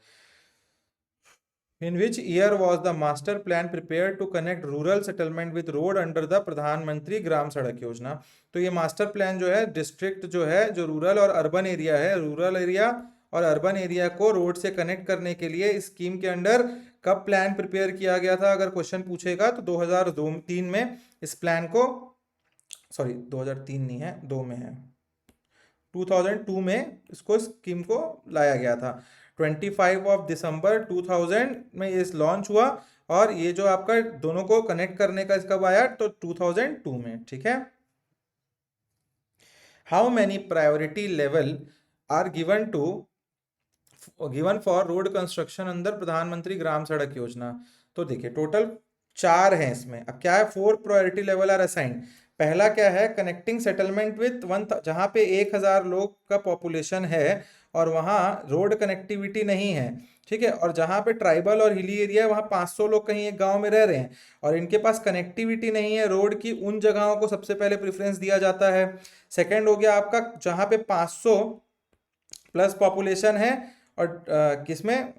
In which year was the master plan prepared to connect rural settlement with road under the प्रधानमंत्री ग्राम सड़क योजना? तो ये मास्टर प्लान जो है, डिस्ट्रिक्ट जो है, जो रूरल और अर्बन एरिया है, रूरल एरिया और अर्बन एरिया को रोड से कनेक्ट करने के लिए इस स्कीम के अंडर कब प्लान प्रिपेयर किया गया था? अगर क्वेश्चन पूछेगा तो 2003 में इस प्लान को, सॉरी 2003 नहीं है, 2 में है, 2002 में इसको, स्कीम को लाया गया था। 25 ऑफ दिसंबर 2000 में ये लॉन्च हुआ। और ये जो आपका दोनों को कनेक्ट करने का कब आया, तो 2002 में। ठीक है। How many priority level are given for road construction अंदर प्रधानमंत्री ग्राम सड़क योजना? तो देखिए टोटल 4 हैं इसमें। अब क्या है, 4 प्रायोरिटी लेवल आर असाइंड। पहला क्या है, कनेक्टिंग सेटलमेंट विथ 1, जहां पे 1000 लोग का पॉपुलेशन है और वहां रोड कनेक्टिविटी नहीं है। ठीक है, और जहां पे ट्राइबल और हिली एरिया है वहां 500 लोग कहीं एक गांव में रह रहे हैं और इनके पास कनेक्टिविटी नहीं है रोड की, उन जगहों को सबसे पहले प्रेफरेंस दिया जाता है। सेकंड हो गया आपका, जहां पे 500 प्लस पॉपुलेशन है और किसमें,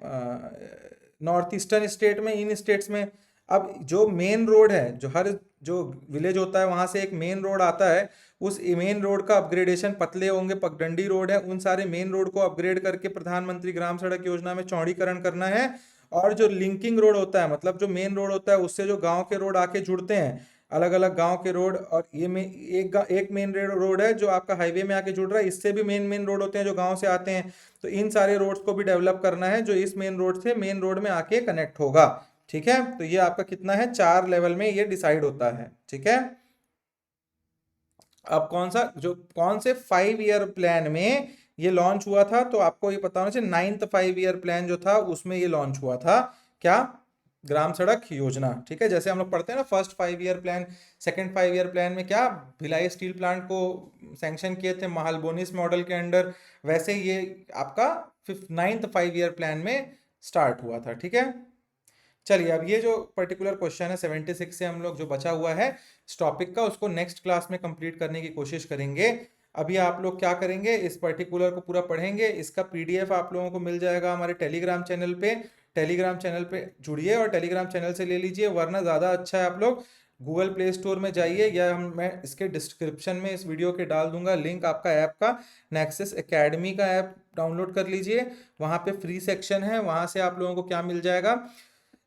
नॉर्थ ईस्टर्न स्टेट में, इन स्टेट्स में। अब जो मेन रोड है, जो हर जो विलेज होता है वहां से एक मेन रोड आता है, उस मेन रोड का अपग्रेडेशन, पतले होंगे पगडंडी रोड है, उन सारे मेन रोड को अपग्रेड करके प्रधानमंत्री ग्राम सड़क योजना में चौड़ीकरण करना है। और जो लिंकिंग रोड होता है, मतलब जो मेन रोड होता है उससे जो गांव के रोड आके जुड़ते हैं, अलग अलग गांव के रोड, और ये में एक मेन रोड है जो आपका हाईवे में आके जुड़ रहा है, इससे भी मेन मेन रोड होते हैं जो गांव से आते हैं। तो इन सारे रोड्स को भी डेवलप करना है जो इस मेन रोड से मेन रोड में आके कनेक्ट होगा। ठीक है, तो ये आपका कितना है, 4 लेवल में ये डिसाइड होता है। ठीक है, अब कौन से 5 ईयर प्लान में ये लॉन्च हुआ था, तो आपको ये पता होना चाहिए 9th 5 ईयर प्लान जो था उसमें ये लॉन्च हुआ था। क्या? ग्राम सड़क योजना। ठीक है, जैसे हम लोग पढ़ते हैं ना, first 5 year plan, second 5 year plan में क्या भिलाई स्टील प्लांट को सैंक्शन किए थे महालबोनिस मॉडल के अंडर, वैसे ये आपका 9th 5 ईयर प्लान में स्टार्ट हुआ था। ठीक है, चलिए अब ये जो पर्टिकुलर क्वेश्चन है 76 से हम लोग जो बचा हुआ है इस टॉपिक का, उसको नेक्स्ट क्लास में कंप्लीट करने की कोशिश करेंगे। अभी आप लोग क्या करेंगे, इस पर्टिकुलर को पूरा पढ़ेंगे, इसका पीडीएफ आप लोगों को मिल जाएगा हमारे टेलीग्राम चैनल पे। टेलीग्राम चैनल पे जुड़िए और टेलीग्राम चैनल से ले लीजिए, वरना ज़्यादा अच्छा है आप लोग गूगल प्ले स्टोर में जाइए, या मैं इसके डिस्क्रिप्शन में इस वीडियो के डाल दूंगा लिंक आपका ऐप का, नेक्सस एकेडमी का ऐप डाउनलोड कर लीजिए। वहाँ पे फ्री सेक्शन है, वहाँ से आप लोगों को क्या मिल जाएगा,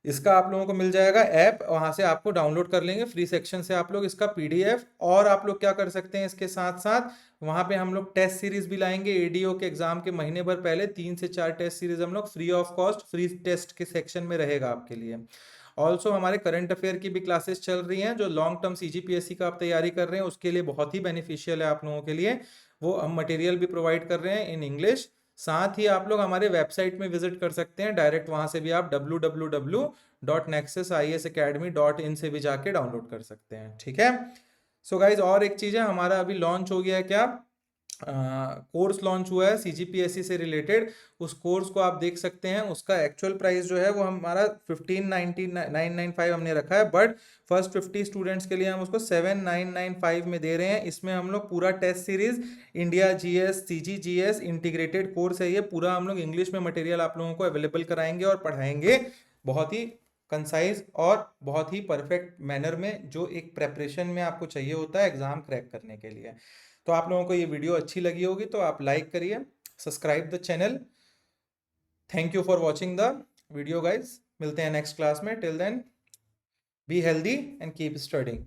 इसका आप लोगों को मिल जाएगा ऐप, वहां से आपको डाउनलोड कर लेंगे फ्री सेक्शन से आप लोग इसका पीडीएफ। और आप लोग क्या कर सकते हैं, इसके साथ साथ वहां पे हम लोग टेस्ट सीरीज भी लाएंगे एडीओ के एग्जाम के महीने भर पहले, 3 से 4 टेस्ट सीरीज हम लोग free of cost free test के सेक्शन में रहेगा आपके लिए। ऑल्सो हमारे करंट अफेयर की भी क्लासेस चल रही हैं, जो लॉन्ग टर्म सीजीपीएससी का आप तैयारी कर रहे हैं उसके लिए बहुत ही बेनिफिशियल है आप लोगों के लिए। वो हम मटेरियल भी प्रोवाइड कर रहे हैं इन इंग्लिश। साथ ही आप लोग हमारे वेबसाइट में विजिट कर सकते हैं डायरेक्ट, वहां से भी आप www.nexusisacademy.in से भी जाके डाउनलोड कर सकते हैं। ठीक है, सो गाइज और एक चीज़ है, हमारा अभी लॉन्च हो गया है क्या, कोर्स लॉन्च हुआ है सीजीपीएससी से रिलेटेड, उस कोर्स को आप देख सकते हैं। उसका एक्चुअल प्राइस जो है वो हमारा 15,995 हमने रखा है, बट फर्स्ट 50 स्टूडेंट्स के लिए हम उसको 7,995 में दे रहे हैं। इसमें हम लोग पूरा test series India GS CGGS integrated course है, ये पूरा हम लोग इंग्लिश में मटेरियल आप लोगों को अवेलेबल कराएंगे और पढ़ाएंगे बहुत ही कंसाइज और बहुत ही परफेक्ट मैनर में, जो एक प्रेपरेशन में आपको चाहिए होता है एग्जाम क्रैक करने के लिए। तो आप लोगों को ये वीडियो अच्छी लगी होगी तो आप लाइक करिए, subscribe the channel. Thank you for watching the video guys, मिलते हैं नेक्स्ट क्लास में, till then be healthy and keep studying.